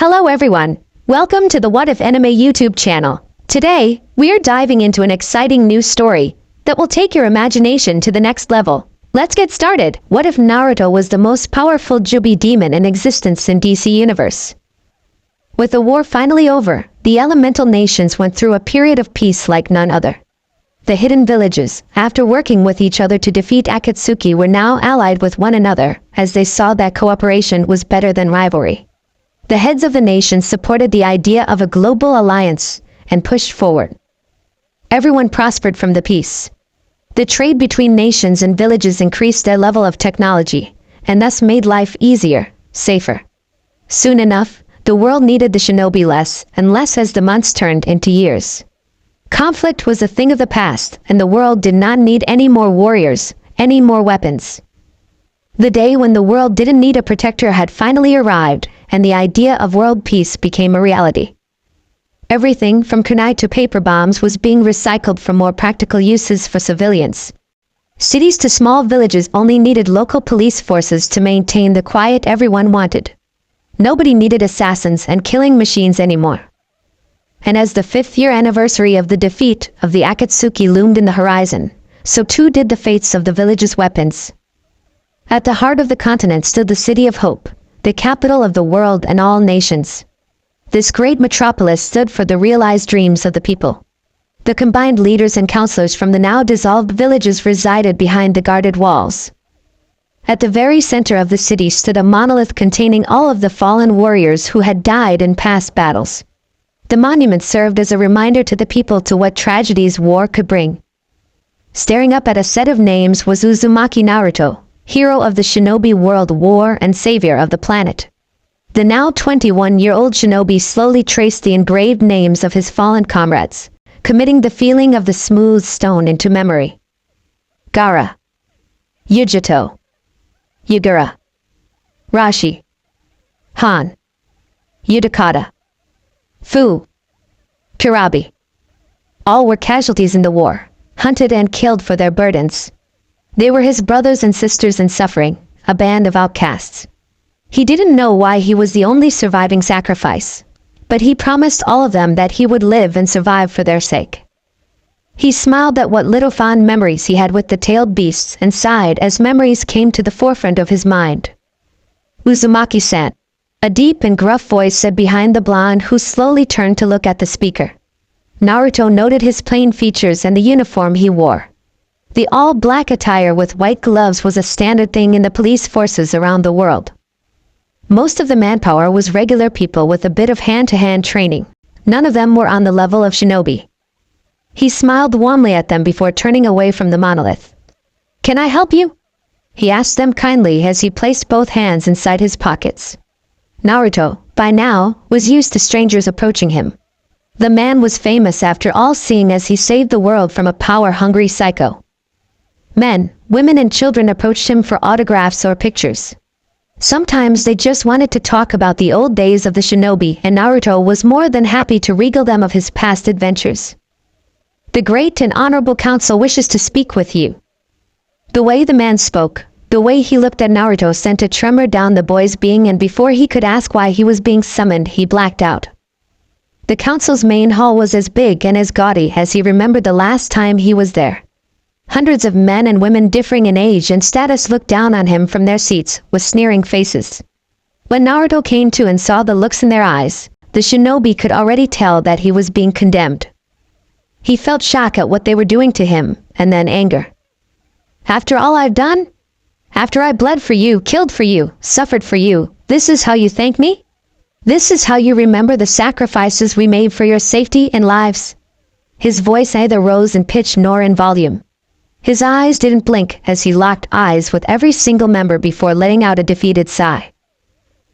Hello everyone, welcome to the What If Anime YouTube channel. Today, we are diving into an exciting new story that will take your imagination to the next level. Let's get started. What if Naruto was the most powerful Juubi demon in existence in DC Universe? With the war finally over, the elemental nations went through a period of peace like none other. The hidden villages, after working with each other to defeat Akatsuki, were now allied with one another, as they saw that cooperation was better than rivalry. The heads of the nations supported the idea of a global alliance and pushed forward. Everyone prospered from the peace. The trade between nations and villages increased their level of technology, and thus made life easier, safer. Soon enough, the world needed the shinobi less and less as the months turned into years. Conflict was a thing of the past, and the world did not need any more warriors, any more weapons. The day when the world didn't need a protector had finally arrived, and the idea of world peace became a reality. Everything from kunai to paper bombs was being recycled for more practical uses for civilians. Cities to small villages only needed local police forces to maintain the quiet everyone wanted. Nobody needed assassins and killing machines anymore. And as the 5th-year anniversary of the defeat of the Akatsuki loomed in the horizon, so too did the fates of the village's weapons. At the heart of the continent stood the City of Hope, the capital of the world and all nations. This great metropolis stood for the realized dreams of the people. The combined leaders and counselors from the now dissolved villages resided behind the guarded walls. At the very center of the city stood a monolith containing all of the fallen warriors who had died in past battles. The monument served as a reminder to the people to what tragedies war could bring. Staring up at a set of names was Uzumaki Naruto, hero of the shinobi world war and savior of the planet. The now 21-year-old shinobi slowly traced the engraved names of his fallen comrades, committing the feeling of the smooth stone into memory. Gaara, Yujito, Yugura, Rashi, Han, Udakata, Fu, Kurabi. All were casualties in the war, hunted and killed for their burdens. They were his brothers and sisters in suffering, a band of outcasts. He didn't know why he was the only surviving sacrifice, but he promised all of them that he would live and survive for their sake. He smiled at what little fond memories he had with the tailed beasts and sighed as memories came to the forefront of his mind. Uzumaki-san, a deep and gruff voice said behind the blonde, who slowly turned to look at the speaker. Naruto noted his plain features and the uniform he wore. The all-black attire with white gloves was a standard thing in the police forces around the world. Most of the manpower was regular people with a bit of hand-to-hand training. None of them were on the level of shinobi. He smiled warmly at them before turning away from the monolith. "Can I help you?" he asked them kindly as he placed both hands inside his pockets. Naruto, by now, was used to strangers approaching him. The man was famous after all, seeing as he saved the world from a power-hungry psycho. Men, women and children approached him for autographs or pictures. Sometimes they just wanted to talk about the old days of the shinobi, and Naruto was more than happy to regale them of his past adventures. "The great and honorable council wishes to speak with you." The way the man spoke, the way he looked at Naruto sent a tremor down the boy's being, and before he could ask why he was being summoned, he blacked out. The council's main hall was as big and as gaudy as he remembered the last time he was there. Hundreds of men and women differing in age and status looked down on him from their seats with sneering faces. When Naruto came to and saw the looks in their eyes, the shinobi could already tell that he was being condemned. He felt shock at what they were doing to him, and then anger. "After all I've done? After I bled for you, killed for you, suffered for you, this is how you thank me? This is how you remember the sacrifices we made for your safety and lives?" His voice neither rose in pitch nor in volume. His eyes didn't blink as he locked eyes with every single member before letting out a defeated sigh.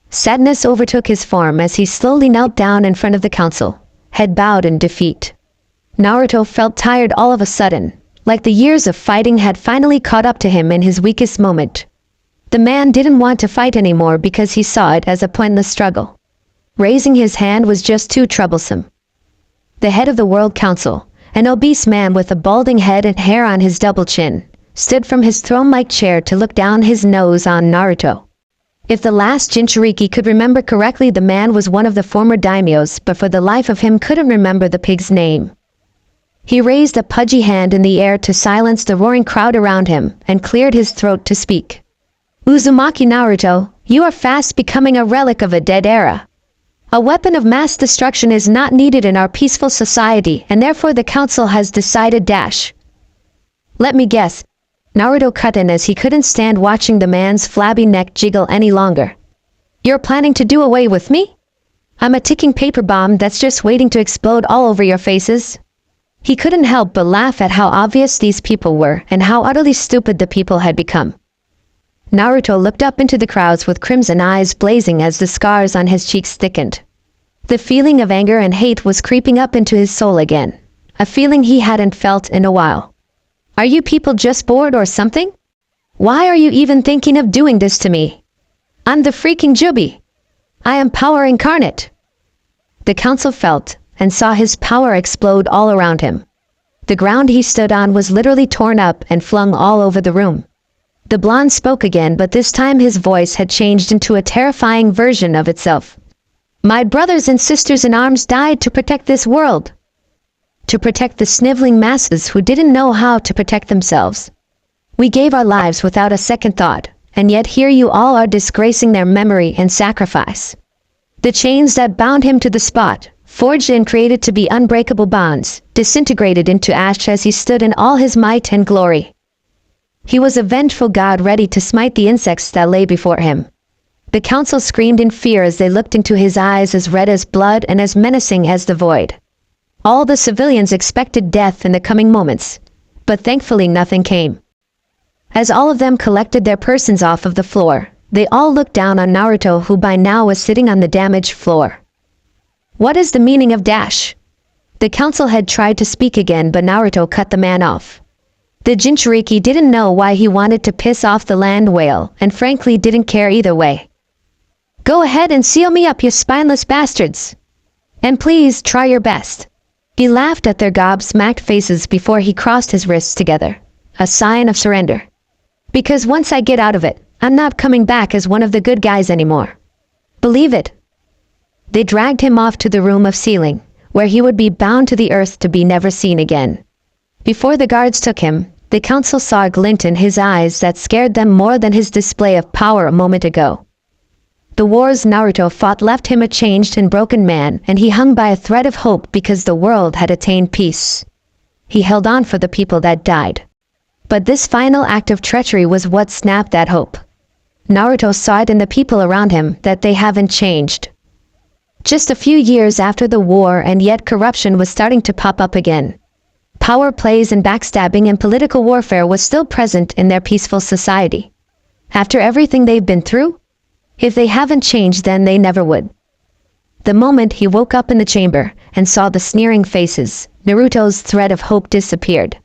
Sadness overtook his form as he slowly knelt down in front of the council, head bowed in defeat. Naruto felt tired all of a sudden, like the years of fighting had finally caught up to him in his weakest moment. The man didn't want to fight anymore because he saw it as a pointless struggle. Raising his hand was just too troublesome. The head of the World Council, an obese man with a balding head and hair on his double chin, stood from his throne-like chair to look down his nose on Naruto. If the last Jinchuriki could remember correctly, the man was one of the former daimyos, but for the life of him couldn't remember the pig's name. He raised a pudgy hand in the air to silence the roaring crowd around him, and cleared his throat to speak. Uzumaki Naruto, you are fast becoming a relic of a dead era. A weapon of mass destruction is not needed in our peaceful society, and therefore the council has decided dash. Let me guess. Naruto cut in as he couldn't stand watching the man's flabby neck jiggle any longer. You're planning to do away with me? I'm a ticking paper bomb that's just waiting to explode all over your faces. He couldn't help but laugh at how obvious these people were and how utterly stupid the people had become. Naruto looked up into the crowds with crimson eyes blazing as the scars on his cheeks thickened. The feeling of anger and hate was creeping up into his soul again, a feeling he hadn't felt in a while. Are you people just bored or something? Why are you even thinking of doing this to me? I'm the freaking Juubi. I am power incarnate. The council felt and saw his power explode all around him. The ground he stood on was literally torn up and flung all over the room. The blonde spoke again, but this time his voice had changed into a terrifying version of itself. My brothers and sisters in arms died to protect this world. To protect the sniveling masses who didn't know how to protect themselves. We gave our lives without a second thought, and yet here you all are disgracing their memory and sacrifice. The chains that bound him to the spot, forged and created to be unbreakable bonds, disintegrated into ash as he stood in all his might and glory. He was a vengeful god ready to smite the insects that lay before him. The council screamed in fear as they looked into his eyes as red as blood and as menacing as the void. All the civilians expected death in the coming moments, but thankfully nothing came. As all of them collected their persons off of the floor, they all looked down on Naruto, who by now was sitting on the damaged floor. What is the meaning of dash? The council had tried to speak again, but Naruto cut the man off. The Jinchuriki didn't know why he wanted to piss off the land whale, and frankly didn't care either way. Go ahead and seal me up, you spineless bastards. And please try your best. He laughed at their gobsmacked faces before he crossed his wrists together, a sign of surrender. Because once I get out of it, I'm not coming back as one of the good guys anymore. Believe it. They dragged him off to the room of sealing, where he would be bound to the earth to be never seen again. Before the guards took him, the council saw a glint in his eyes that scared them more than his display of power a moment ago. The wars Naruto fought left him a changed and broken man, and he hung by a thread of hope because the world had attained peace. He held on for the people that died. But this final act of treachery was what snapped that hope. Naruto saw it in the people around him that they haven't changed. Just a few years after the war, and yet corruption was starting to pop up again. Power plays and backstabbing and political warfare was still present in their peaceful society. After everything they've been through? If they haven't changed, then they never would. The moment he woke up in the chamber and saw the sneering faces, Naruto's thread of hope disappeared.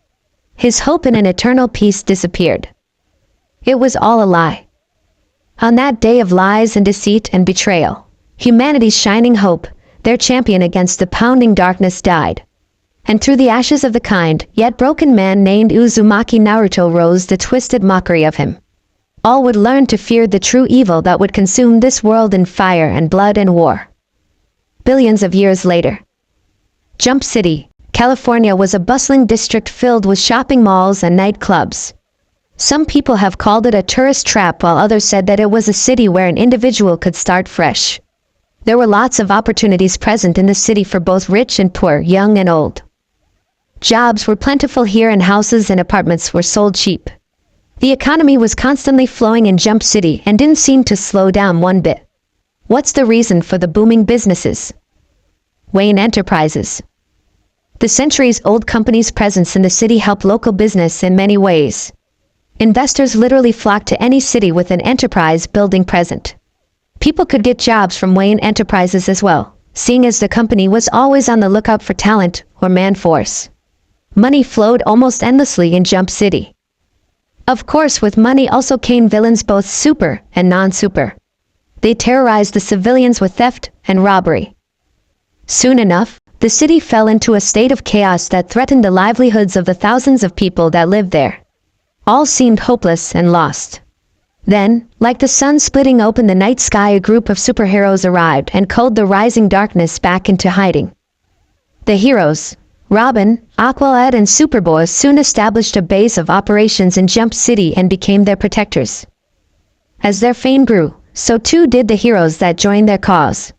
His hope in an eternal peace disappeared. It was all a lie. On that day of lies and deceit and betrayal, humanity's shining hope, their champion against the pounding darkness, died. And through the ashes of the kind, yet broken man named Uzumaki Naruto rose the twisted mockery of him. All would learn to fear the true evil that would consume this world in fire and blood and war. Billions of years later. Jump City, California was a bustling district filled with shopping malls and nightclubs. Some people have called it a tourist trap, while others said that it was a city where an individual could start fresh. There were lots of opportunities present in the city for both rich and poor, young and old. Jobs were plentiful here, and houses and apartments were sold cheap. The economy was constantly flowing in Jump City and didn't seem to slow down one bit. What's the reason for the booming businesses? Wayne Enterprises. The centuries-old company's presence in the city helped local business in many ways. Investors literally flocked to any city with an enterprise building present. People could get jobs from Wayne Enterprises as well, seeing as the company was always on the lookout for talent or man-force. Money flowed almost endlessly in Jump City. Of course, with money also came villains, both super and non-super. They terrorized the civilians with theft and robbery. Soon enough, the city fell into a state of chaos that threatened the livelihoods of the thousands of people that lived there. All seemed hopeless and lost. Then, like the sun splitting open the night sky, a group of superheroes arrived and called the rising darkness back into hiding. The heroes, Robin, Aqualad and Superboy, soon established a base of operations in Jump City and became their protectors. As their fame grew, so too did the heroes that joined their cause.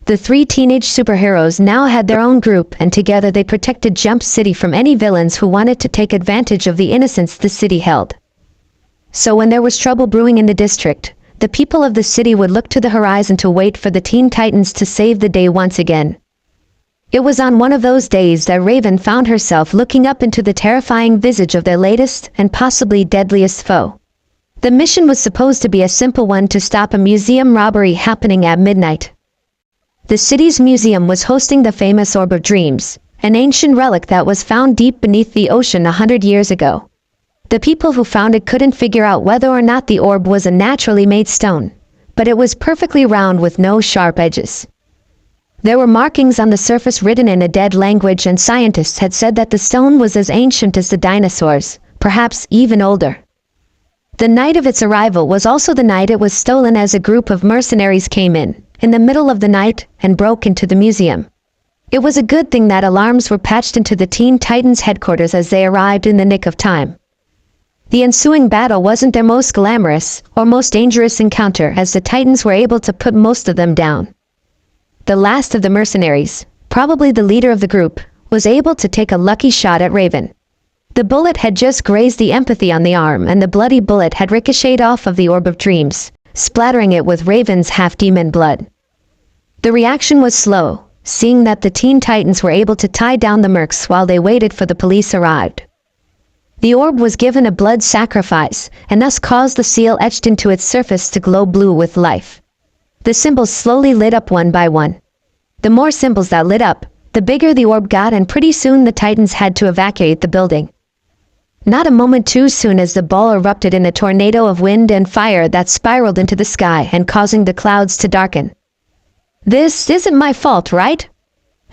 The three teenage superheroes now had their own group, and together they protected Jump City from any villains who wanted to take advantage of the innocence the city held. So when there was trouble brewing in the district, the people of the city would look to the horizon to wait for the Teen Titans to save the day once again. It was on one of those days that Raven found herself looking up into the terrifying visage of their latest and possibly deadliest foe. The mission was supposed to be a simple one: to stop a museum robbery happening at midnight. The city's museum was hosting the famous Orb of Dreams, an ancient relic that was found deep beneath the ocean 100 years ago. The people who found it couldn't figure out whether or not the orb was a naturally made stone, but it was perfectly round with no sharp edges. There were markings on the surface written in a dead language, and scientists had said that the stone was as ancient as the dinosaurs, perhaps even older. The night of its arrival was also the night it was stolen, as a group of mercenaries came in the middle of the night, and broke into the museum. It was a good thing that alarms were patched into the Teen Titans headquarters as they arrived in the nick of time. The ensuing battle wasn't their most glamorous or most dangerous encounter, as the Titans were able to put most of them down. The last of the mercenaries, probably the leader of the group, was able to take a lucky shot at Raven. The bullet had just grazed the empathy on the arm, and the bloody bullet had ricocheted off of the Orb of Dreams, splattering it with Raven's half-demon blood. The reaction was slow, seeing that the Teen Titans were able to tie down the mercs while they waited for the police arrived. The orb was given a blood sacrifice, and thus caused the seal etched into its surface to glow blue with life. The symbols slowly lit up one by one. The more symbols that lit up, the bigger the orb got, and pretty soon the Titans had to evacuate the building. Not a moment too soon, as the ball erupted in a tornado of wind and fire that spiraled into the sky and causing the clouds to darken. "This isn't my fault, right?"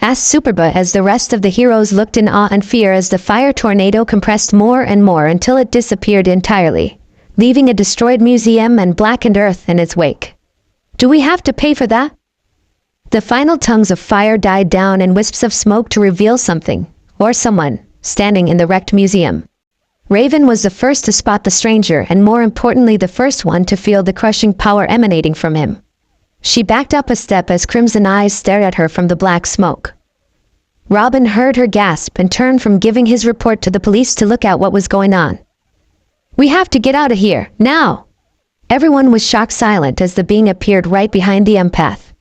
asked Superboy as the rest of the heroes looked in awe and fear as the fire tornado compressed more and more until it disappeared entirely, leaving a destroyed museum and blackened earth in its wake. "Do we have to pay for that?" The final tongues of fire died down in wisps of smoke to reveal something, or someone, standing in the wrecked museum. Raven was the first to spot the stranger, and more importantly the first one to feel the crushing power emanating from him. She backed up a step as crimson eyes stared at her from the black smoke. Robin heard her gasp and turned from giving his report to the police to look at what was going on. "We have to get out of here, now!" Everyone was shocked silent as the being appeared right behind the empath.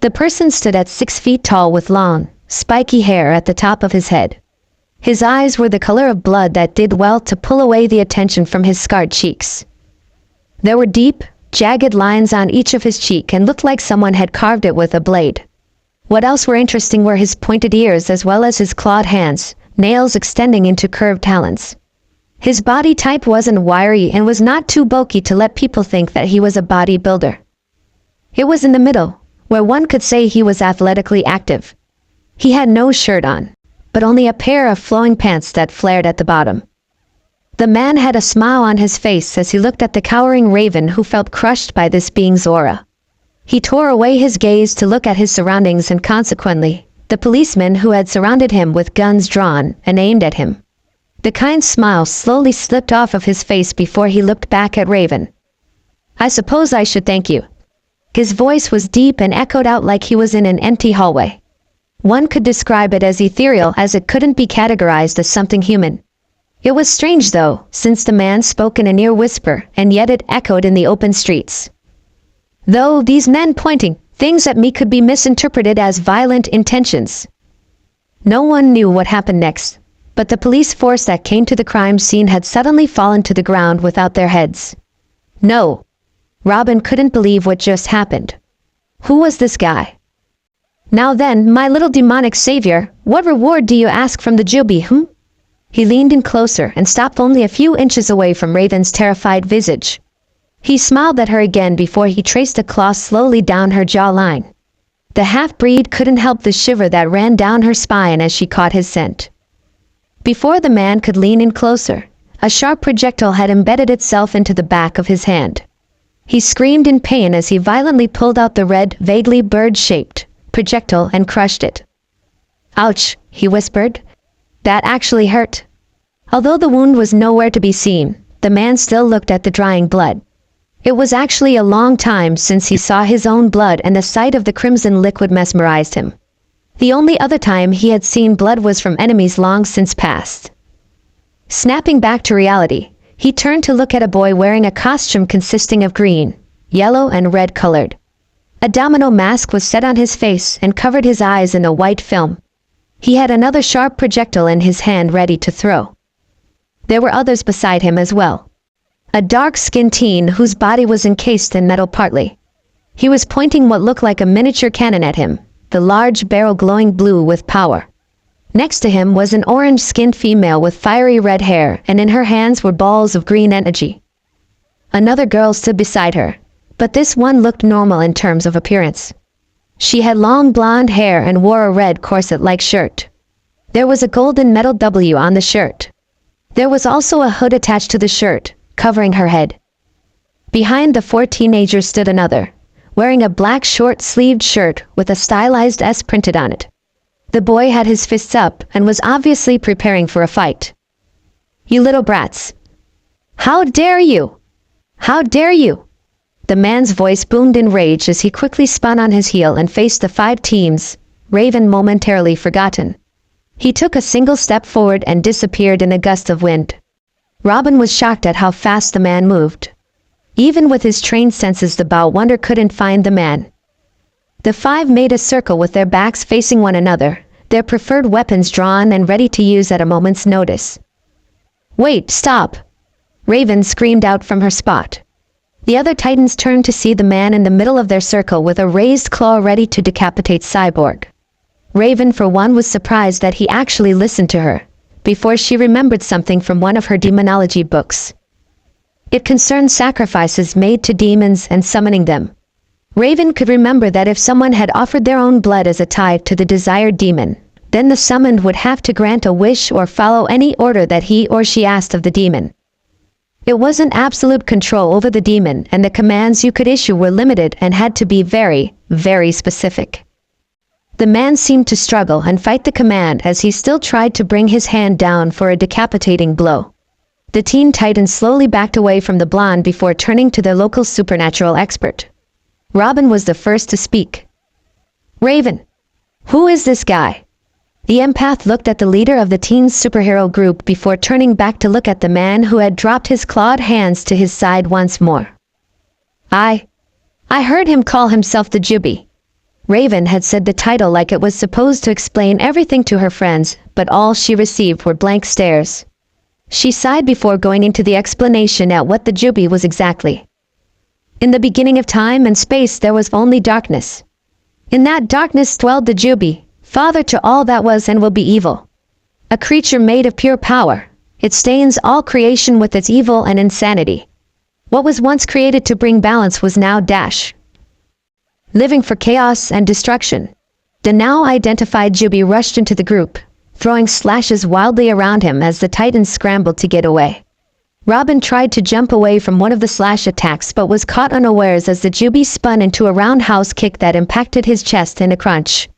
The person stood at 6 feet tall with long, spiky hair at the top of his head. His eyes were the color of blood that did well to pull away the attention from his scarred cheeks. There were deep, jagged lines on each of his cheek and looked like someone had carved it with a blade. What else were interesting were his pointed ears, as well as his clawed hands, nails extending into curved talons. His body type wasn't wiry and was not too bulky to let people think that he was a bodybuilder. It was in the middle, where one could say he was athletically active. He had no shirt on, but only a pair of flowing pants that flared at the bottom. The man had a smile on his face as he looked at the cowering Raven, who felt crushed by this being's aura. He tore away his gaze to look at his surroundings, and consequently, the policemen who had surrounded him with guns drawn and aimed at him. The kind smile slowly slipped off of his face before he looked back at Raven. "I suppose I should thank you." His voice was deep and echoed out like he was in an empty hallway. One could describe it as ethereal, as it couldn't be categorized as something human. It was strange though, since the man spoke in a near whisper, and yet it echoed in the open streets. Though these men pointing things at me could be misinterpreted as violent intentions. No one knew what happened next, but the police force that came to the crime scene had suddenly fallen to the ground without their heads. No. Robin couldn't believe what just happened. Who was this guy? "Now then, my little demonic savior, what reward do you ask from the Juubi, He leaned in closer and stopped only a few inches away from Raven's terrified visage. He smiled at her again before he traced a claw slowly down her jawline. The half-breed couldn't help the shiver that ran down her spine as she caught his scent. Before the man could lean in closer, a sharp projectile had embedded itself into the back of his hand. He screamed in pain as he violently pulled out the red, vaguely bird-shaped projectile and crushed it. "Ouch," he whispered. "That actually hurt." Although the wound was nowhere to be seen, the man still looked at the drying blood. It was actually a long time since he saw his own blood, and the sight of the crimson liquid mesmerized him. The only other time he had seen blood was from enemies long since past. Snapping back to reality, he turned to look at a boy wearing a costume consisting of green, yellow, and red colored. A domino mask was set on his face and covered his eyes in a white film. He had another sharp projectile in his hand ready to throw. There were others beside him as well. A dark-skinned teen whose body was encased in metal partly. He was pointing what looked like a miniature cannon at him, the large barrel glowing blue with power. Next to him was an orange-skinned female with fiery red hair, and in her hands were balls of green energy. Another girl stood beside her, but this one looked normal in terms of appearance. She had long blonde hair and wore a red corset-like shirt. There was a golden metal W on the shirt. There was also a hood attached to the shirt, covering her head. Behind the four teenagers stood another, wearing a black short-sleeved shirt with a stylized S printed on it. The boy had his fists up and was obviously preparing for a fight. "You little brats! How dare you! How dare you!" The man's voice boomed in rage as he quickly spun on his heel and faced the 5 teams, Raven momentarily forgotten. He took a single step forward and disappeared in a gust of wind. Robin was shocked at how fast the man moved. Even with his trained senses, the bow wonder couldn't find the man. The 5 made a circle with their backs facing one another, their preferred weapons drawn and ready to use at a moment's notice. "Wait, stop!" Raven screamed out from her spot. The other titans turned to see the man in the middle of their circle with a raised claw ready to decapitate Cyborg. Raven, for one, was surprised that he actually listened to her, before she remembered something from one of her demonology books. It concerned sacrifices made to demons and summoning them. Raven could remember that if someone had offered their own blood as a tithe to the desired demon, then the summoned would have to grant a wish or follow any order that he or she asked of the demon. It wasn't absolute control over the demon, and the commands you could issue were limited and had to be very, very specific. The man seemed to struggle and fight the command as he still tried to bring his hand down for a decapitating blow. The teen titan slowly backed away from the blonde before turning to their local supernatural expert. Robin was the first to speak. "Raven, who is this guy?" The empath looked at the leader of the teen's superhero group before turning back to look at the man who had dropped his clawed hands to his side once more. I heard him call himself the Juubi." Raven had said the title like it was supposed to explain everything to her friends, but all she received were blank stares. She sighed before going into the explanation at what the Juubi was exactly. "In the beginning of time and space there was only darkness. In that darkness dwelled the Juubi, father to all that was and will be evil. A creature made of pure power, it stains all creation with its evil and insanity. What was once created to bring balance was now living for chaos and destruction." The now identified Juubi rushed into the group, throwing slashes wildly around him as the titans scrambled to get away. Robin tried to jump away from one of the slash attacks but was caught unawares as the Juubi spun into a roundhouse kick that impacted his chest in a crunch.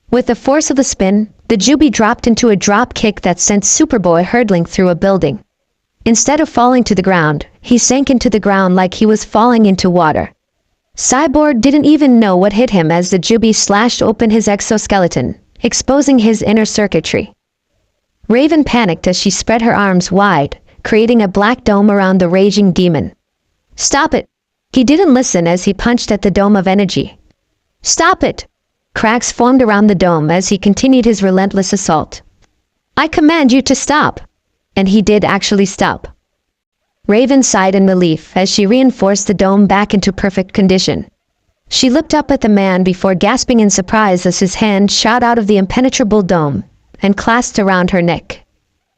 With the force of the spin, the Juubi dropped into a drop kick that sent Superboy hurtling through a building. Instead of falling to the ground, he sank into the ground like he was falling into water. Cyborg didn't even know what hit him as the Juubi slashed open his exoskeleton, exposing his inner circuitry. Raven panicked as she spread her arms wide, creating a black dome around the raging demon. "Stop it!" He didn't listen as he punched at the dome of energy. "Stop it!" Cracks formed around the dome as he continued his relentless assault. "I command you to stop!" And he did actually stop. Raven sighed in relief as she reinforced the dome back into perfect condition. She looked up at the man before gasping in surprise as his hand shot out of the impenetrable dome and clasped around her neck.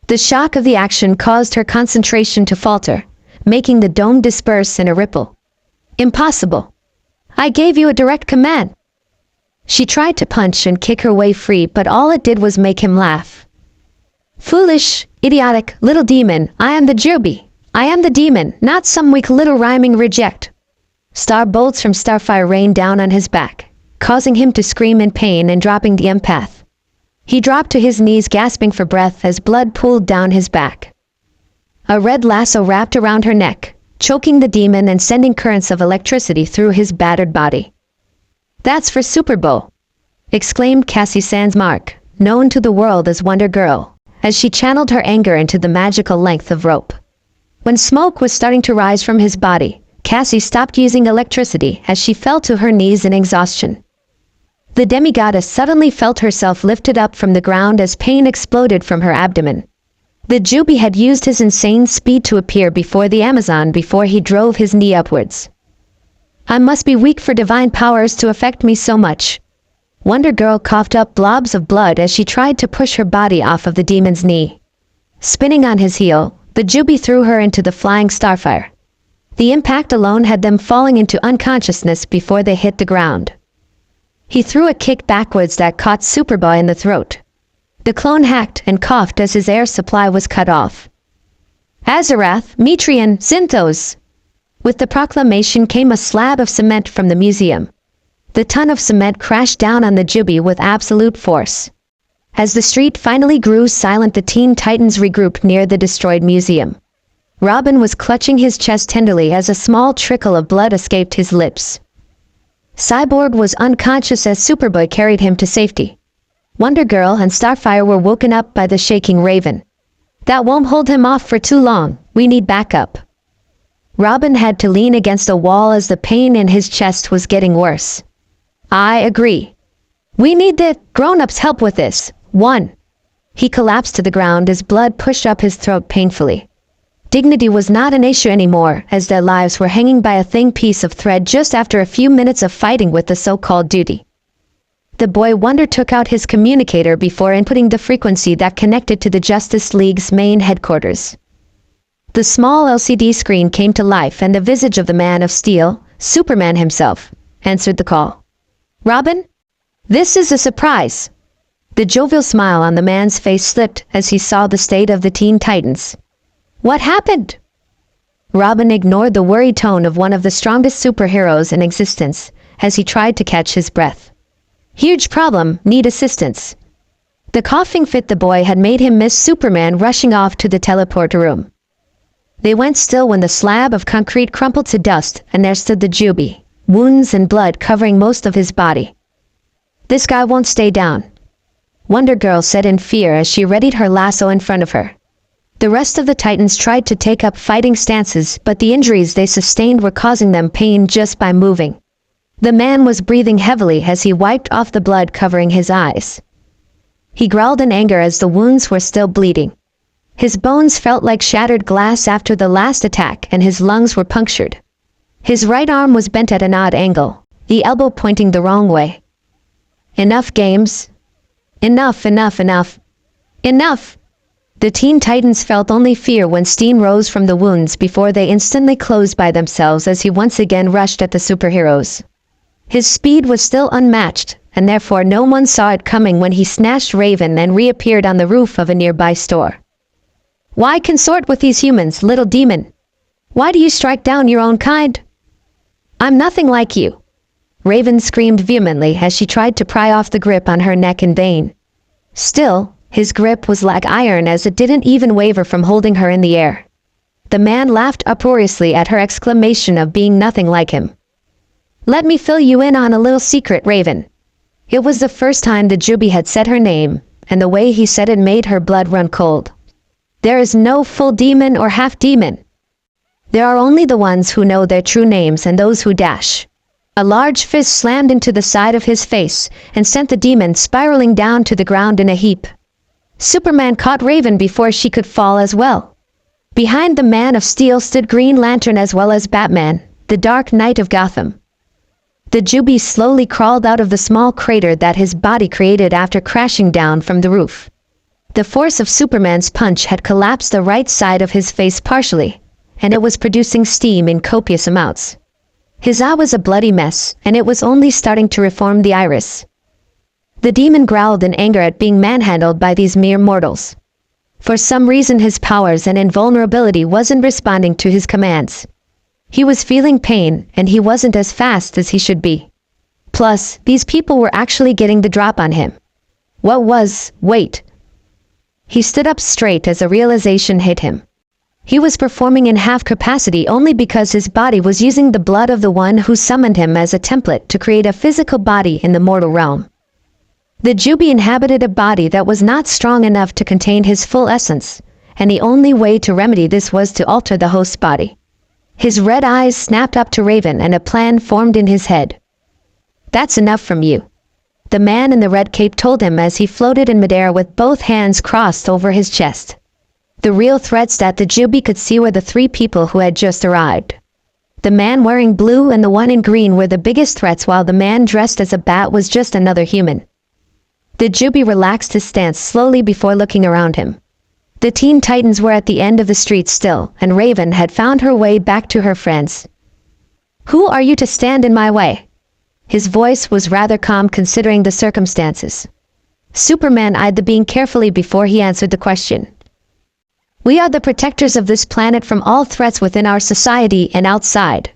The shock of the action caused her concentration to falter, making the dome disperse in a ripple. "Impossible! I gave you a direct command!" She tried to punch and kick her way free, but all it did was make him laugh. "Foolish, idiotic, little demon, I am the Juubi. I am the demon, not some weak little rhyming reject," Star bolts from starfire rained down on his back, causing him to scream in pain and dropping the empath. He dropped to his knees gasping for breath as blood pooled down his back. A red lasso wrapped around her neck, choking the demon and sending currents of electricity through his battered body. "That's for Superbo," exclaimed Cassie Sandsmark, known to the world as Wonder Girl, as she channeled her anger into the magical length of rope. When smoke was starting to rise from his body, Cassie stopped using electricity as she fell to her knees in exhaustion. The demigoddess suddenly felt herself lifted up from the ground as pain exploded from her abdomen. The Juubi had used his insane speed to appear before the Amazon before he drove his knee upwards. "I must be weak for divine powers to affect me so much." Wonder Girl coughed up blobs of blood as she tried to push her body off of the demon's knee. Spinning on his heel, the Juubi threw her into the flying starfire. The impact alone had them falling into unconsciousness before they hit the ground. He threw a kick backwards that caught Superboy in the throat. The clone hacked and coughed as his air supply was cut off. "Azarath, Metrian, Zinthos!" With the proclamation came a slab of cement from the museum. The ton of cement crashed down on the Juubi with absolute force. As the street finally grew silent, the Teen Titans regrouped near the destroyed museum. Robin was clutching his chest tenderly as a small trickle of blood escaped his lips. Cyborg was unconscious as Superboy carried him to safety. Wonder Girl and Starfire were woken up by the shaking Raven. "That won't hold him off for too long, we need backup." Robin had to lean against a wall as the pain in his chest was getting worse. "I agree. We need the grown-ups' help with this. One." He collapsed to the ground as blood pushed up his throat painfully. Dignity was not an issue anymore, as their lives were hanging by a thin piece of thread just after a few minutes of fighting with the so-called duty. The boy Wonder took out his communicator before inputting the frequency that connected to the Justice League's main headquarters. The small LCD screen came to life and the visage of the Man of Steel, Superman himself, answered the call. "Robin? This is a surprise." The jovial smile on the man's face slipped as he saw the state of the Teen Titans. "What happened?" Robin ignored the worried tone of one of the strongest superheroes in existence as he tried to catch his breath. "Huge problem, need assistance." The coughing fit the boy had made him miss Superman rushing off to the teleporter room. They went still when the slab of concrete crumpled to dust and there stood the Juubi, wounds and blood covering most of his body. "This guy won't stay down," Wonder Girl said in fear as she readied her lasso in front of her. The rest of the Titans tried to take up fighting stances, but the injuries they sustained were causing them pain just by moving. The man was breathing heavily as he wiped off the blood covering his eyes. He growled in anger as the wounds were still bleeding. His bones felt like shattered glass after the last attack and his lungs were punctured. His right arm was bent at an odd angle, the elbow pointing the wrong way. "Enough games. Enough, enough, enough. Enough!" The Teen Titans felt only fear when steam rose from the wounds before they instantly closed by themselves as he once again rushed at the superheroes. His speed was still unmatched, and therefore no one saw it coming when he snatched Raven and reappeared on the roof of a nearby store. "Why consort with these humans, little demon? Why do you strike down your own kind?" "I'm nothing like you," Raven screamed vehemently as she tried to pry off the grip on her neck in vain. Still, his grip was like iron as it didn't even waver from holding her in the air. The man laughed uproariously at her exclamation of being nothing like him. "Let me fill you in on a little secret, Raven." It was the first time the Juubi had said her name, and the way he said it made her blood run cold. "There is no full demon or half demon. There are only the ones who know their true names and those who dash." A large fist slammed into the side of his face and sent the demon spiraling down to the ground in a heap. Superman caught Raven before she could fall as well. Behind the Man of Steel stood Green Lantern as well as Batman, the Dark Knight of Gotham. The Juubi slowly crawled out of the small crater that his body created after crashing down from the roof. The force of Superman's punch had collapsed the right side of his face partially, and it was producing steam in copious amounts. His eye was a bloody mess, and it was only starting to reform the iris. The demon growled in anger at being manhandled by these mere mortals. For some reason his powers and invulnerability wasn't responding to his commands. He was feeling pain, and he wasn't as fast as he should be. Plus, these people were actually getting the drop on him. Wait. He stood up straight as a realization hit him. He was performing in half capacity only because his body was using the blood of the one who summoned him as a template to create a physical body in the mortal realm. The Juubi inhabited a body that was not strong enough to contain his full essence, and the only way to remedy this was to alter the host's body. His red eyes snapped up to Raven and a plan formed in his head. "That's enough from you," the man in the red cape told him as he floated in midair with both hands crossed over his chest. The real threats that the Juubi could see were the three people who had just arrived. The man wearing blue and the one in green were the biggest threats, while the man dressed as a bat was just another human. The Juubi relaxed his stance slowly before looking around him. The Teen Titans were at the end of the street still, and Raven had found her way back to her friends. "Who are you to stand in my way?" His voice was rather calm considering the circumstances. Superman eyed the being carefully before he answered the question. "We are the protectors of this planet from all threats within our society and outside."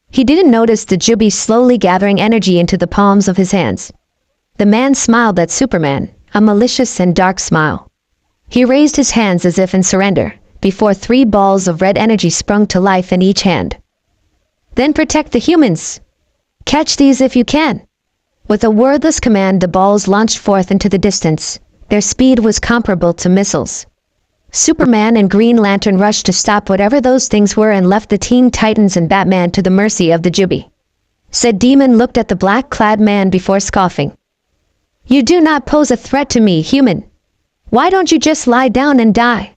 He didn't notice the Juubi slowly gathering energy into the palms of his hands. The man smiled at Superman, a malicious and dark smile. He raised his hands as if in surrender, before 3 balls of red energy sprung to life in each hand. "Then protect the humans. Catch these if you can." With a wordless command, the balls launched forth into the distance. Their speed was comparable to missiles. Superman and Green Lantern rushed to stop whatever those things were and left the Teen Titans and Batman to the mercy of the Juubi. Said Demon looked at the black-clad man before scoffing. "You do not pose a threat to me, human. Why don't you just lie down and die?"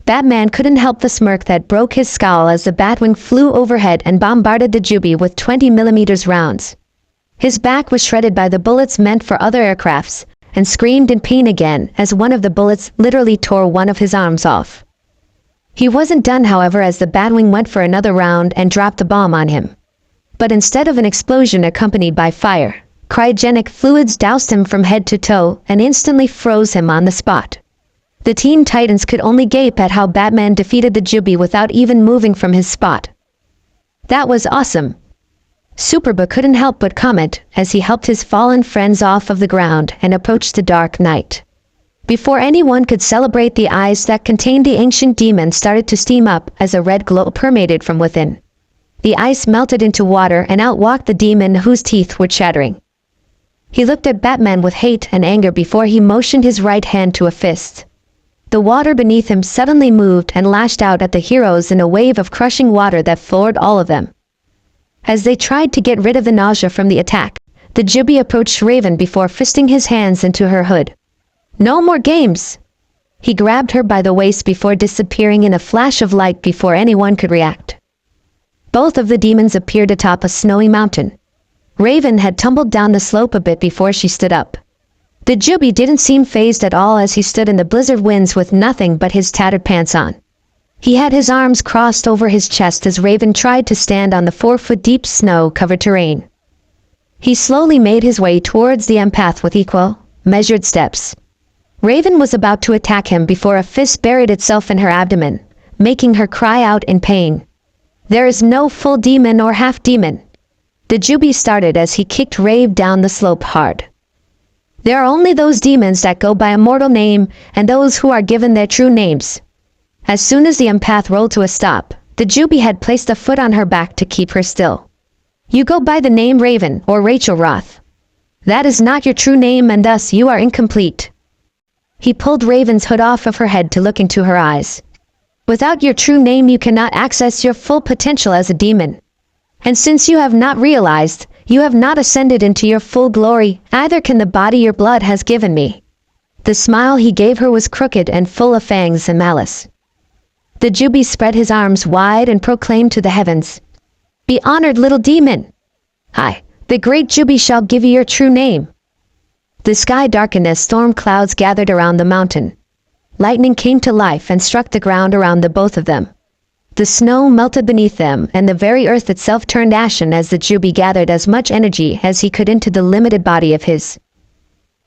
Batman couldn't help the smirk that broke his scowl as the Batwing flew overhead and bombarded the Juubi with 20mm rounds. His back was shredded by the bullets meant for other aircrafts, and screamed in pain again as one of the bullets literally tore one of his arms off. He wasn't done, however, as the Batwing went for another round and dropped the bomb on him. But instead of an explosion accompanied by fire, cryogenic fluids doused him from head to toe and instantly froze him on the spot. The Teen Titans could only gape at how Batman defeated the Juubi without even moving from his spot. "That was awesome." Superba couldn't help but comment as he helped his fallen friends off of the ground and approached the Dark Knight. Before anyone could celebrate, the eyes that contained the ancient demon started to steam up as a red glow permeated from within. The ice melted into water and out walked the demon whose teeth were chattering. He looked at Batman with hate and anger before he motioned his right hand to a fist. The water beneath him suddenly moved and lashed out at the heroes in a wave of crushing water that floored all of them. As they tried to get rid of the nausea from the attack, the Juubi approached Raven before fisting his hands into her hood. "No more games!" He grabbed her by the waist before disappearing in a flash of light before anyone could react. Both of the demons appeared atop a snowy mountain. Raven had tumbled down the slope a bit before she stood up. The Juubi didn't seem fazed at all as he stood in the blizzard winds with nothing but his tattered pants on. He had his arms crossed over his chest as Raven tried to stand on the 4-foot-deep snow-covered terrain. He slowly made his way towards the empath with equal, measured steps. Raven was about to attack him before a fist buried itself in her abdomen, making her cry out in pain. "There is no full demon or half demon." The Juubi started as he kicked Rave down the slope hard. "There are only those demons that go by a mortal name and those who are given their true names." As soon as the empath rolled to a stop, the Juubi had placed a foot on her back to keep her still. "You go by the name Raven or Rachel Roth. That is not your true name and thus you are incomplete." He pulled Raven's hood off of her head to look into her eyes. "Without your true name you cannot access your full potential as a demon. And since you have not realized, you have not ascended into your full glory, either can the body your blood has given me." The smile he gave her was crooked and full of fangs and malice. The Juubi spread his arms wide and proclaimed to the heavens, "Be honored, little demon! I, the great Juubi, shall give you your true name." The sky darkened as storm clouds gathered around the mountain. Lightning came to life and struck the ground around the both of them. The snow melted beneath them, and the very earth itself turned ashen as the Juubi gathered as much energy as he could into the limited body of his.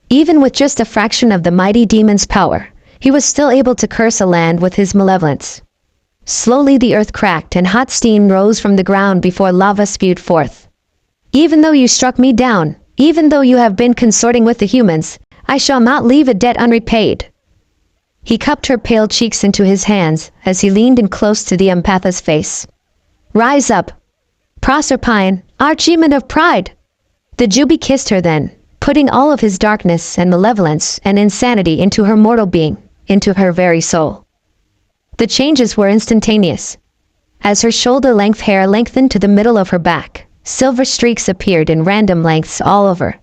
Even with just a fraction of the mighty demon's power, he was still able to curse a land with his malevolence. Slowly the earth cracked and hot steam rose from the ground before lava spewed forth. Even though you struck me down, even though you have been consorting with the humans, I shall not leave a debt unrepaid. He cupped her pale cheeks into his hands as he leaned in close to the empatha's face. Rise up, Proserpine, archemon of pride. The Juubi kissed her then, putting all of his darkness and malevolence and insanity into her mortal being, into her very soul. The changes were instantaneous. As her shoulder-length hair lengthened to the middle of her back, silver streaks appeared in random lengths all over.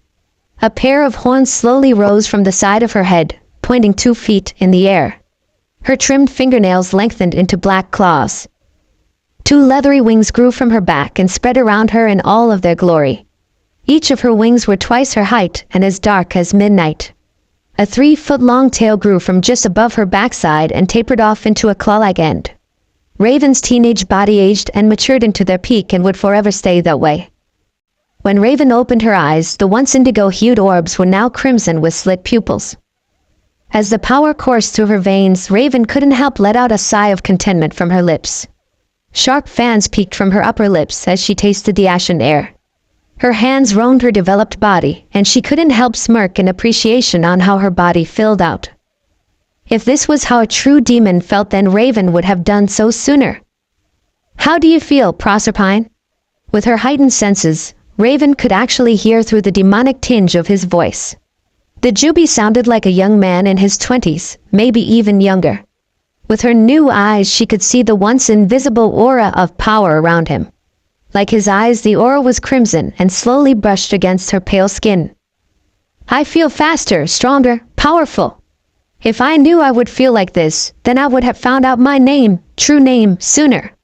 A pair of horns slowly rose from the side of her head, pointing 2 feet in the air. Her trimmed fingernails lengthened into black claws. 2 leathery wings grew from her back and spread around her in all of their glory. Each of her wings were twice her height and as dark as midnight. A 3-foot-long tail grew from just above her backside and tapered off into a claw-like end. Raven's teenage body aged and matured into their peak and would forever stay that way. When Raven opened her eyes, the once indigo-hued orbs were now crimson with slit pupils. As the power coursed through her veins, Raven couldn't help let out a sigh of contentment from her lips. Sharp fans peeked from her upper lips as she tasted the ashen air. Her hands roamed her developed body, and she couldn't help smirk in appreciation on how her body filled out. If this was how a true demon felt, then Raven would have done so sooner. How do you feel, Proserpine? With her heightened senses, Raven could actually hear through the demonic tinge of his voice. The Juubi sounded like a young man in his 20s, maybe even younger. With her new eyes she could see the once invisible aura of power around him. Like his eyes, the aura was crimson and slowly brushed against her pale skin. I feel faster, stronger, powerful. If I knew I would feel like this, then I would have found out my name, true name, sooner.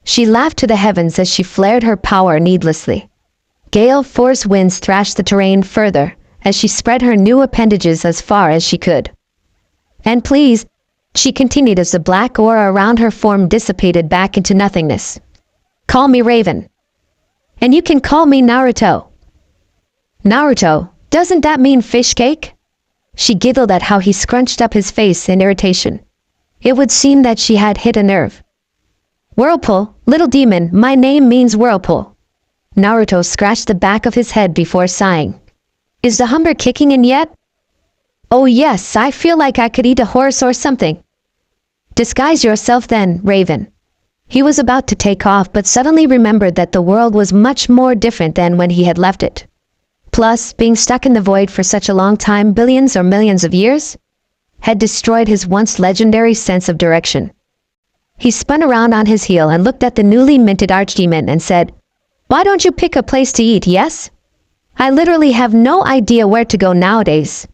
She laughed to the heavens as she flared her power needlessly. Gale force winds thrashed the terrain further as she spread her new appendages as far as she could. And please, she continued as the black aura around her form dissipated back into nothingness. Call me Raven. And you can call me Naruto. Naruto, doesn't that mean fish cake? She giggled at how he scrunched up his face in irritation. It would seem that she had hit a nerve. Whirlpool, little demon, my name means whirlpool. Naruto scratched the back of his head before sighing. Is the hunger kicking in yet? Oh yes, I feel like I could eat a horse or something. Disguise yourself then, Raven. He was about to take off but suddenly remembered that the world was much more different than when he had left it. Plus, being stuck in the void for such a long time, billions or millions of years, had destroyed his once legendary sense of direction. He spun around on his heel and looked at the newly minted archdemon and said, Why don't you pick a place to eat, yes? I literally have no idea where to go nowadays.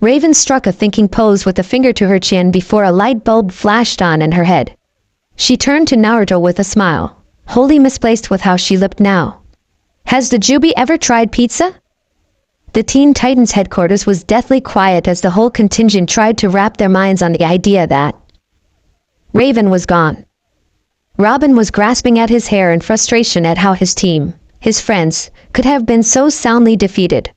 Raven struck a thinking pose with a finger to her chin before a light bulb flashed on in her head. She turned to Naruto with a smile, wholly misplaced with how she looked now. Has the Juubi ever tried pizza? The Teen Titans headquarters was deathly quiet as the whole contingent tried to wrap their minds on the idea that Raven was gone. Robin was grasping at his hair in frustration at how his team, his friends, could have been so soundly defeated.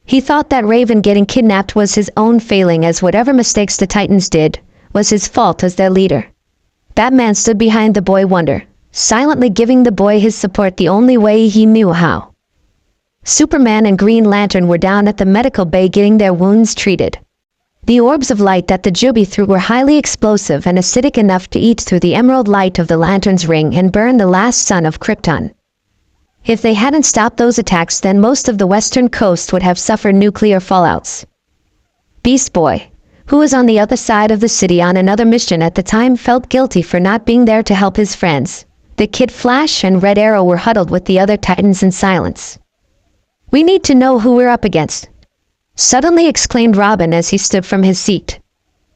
He thought that Raven getting kidnapped was his own failing, as whatever mistakes the Titans did was his fault as their leader. Batman stood behind the boy Wonder, silently giving the boy his support the only way he knew how. Superman and Green Lantern were down at the medical bay getting their wounds treated. The orbs of light that the Juubi threw were highly explosive and acidic enough to eat through the emerald light of the Lantern's ring and burn the last sun of Krypton. If they hadn't stopped those attacks, then most of the western coast would have suffered nuclear fallouts. Beast Boy, who was on the other side of the city on another mission at the time, felt guilty for not being there to help his friends. The Kid Flash and Red Arrow were huddled with the other Titans in silence. We need to know who we're up against, suddenly exclaimed Robin as he stood from his seat.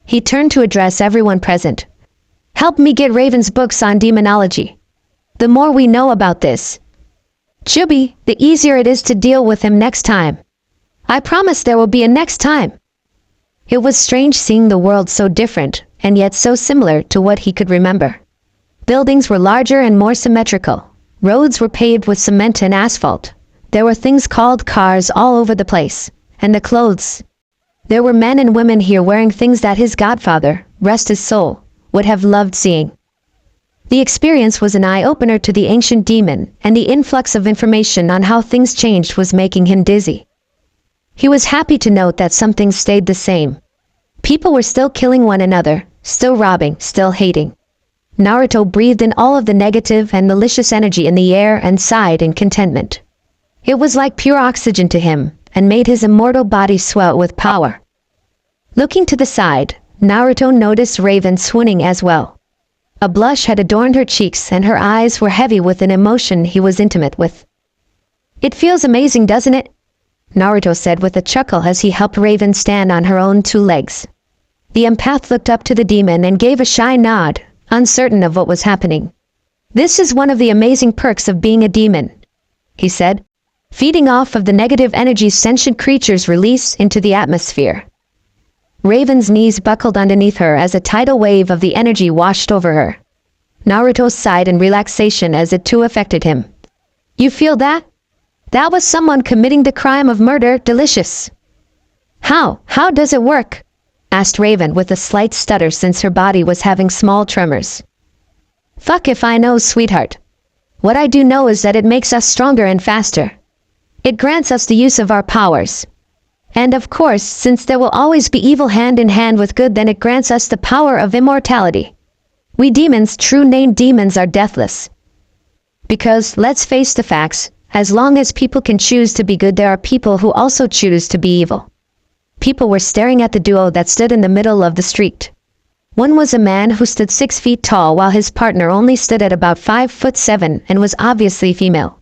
He turned to address everyone present. Help me get Raven's books on demonology. The more we know about this Juubi, the easier it is to deal with him next time. I promise there will be a next time. It was strange seeing the world so different, and yet so similar to what he could remember. Buildings were larger and more symmetrical. Roads were paved with cement and asphalt. There were things called cars all over the place. And the clothes. There were men and women here wearing things that his godfather, rest his soul, would have loved seeing. The experience was an eye-opener to the ancient demon, and the influx of information on how things changed was making him dizzy. He was happy to note that some things stayed the same. People were still killing one another, still robbing, still hating. Naruto breathed in all of the negative and malicious energy in the air and sighed in contentment. It was like pure oxygen to him, and made his immortal body swell with power. Looking to the side, Naruto noticed Raven swooning as well. A blush had adorned her cheeks and her eyes were heavy with an emotion he was intimate with. "It feels amazing, doesn't it?" Naruto said with a chuckle as he helped Raven stand on her own two legs. The empath looked up to the demon and gave a shy nod, uncertain of what was happening. "This is one of the amazing perks of being a demon," he said, feeding off of the negative energy sentient creatures release into the atmosphere. Raven's knees buckled underneath her as a tidal wave of the energy washed over her. Naruto sighed in relaxation as it too affected him. "You feel that? That was someone committing the crime of murder. Delicious." How does it work?" asked Raven with a slight stutter since her body was having small tremors. "Fuck if I know, sweetheart. What I do know is that it makes us stronger and faster. It grants us the use of our powers. And of course, since there will always be evil hand in hand with good, then it grants us the power of immortality. We demons, true named demons, are deathless. Because, let's face the facts, as long as people can choose to be good, there are people who also choose to be evil." People were staring at the duo that stood in the middle of the street. One was a man who stood 6 feet tall while his partner only stood at about 5'7" and was obviously female.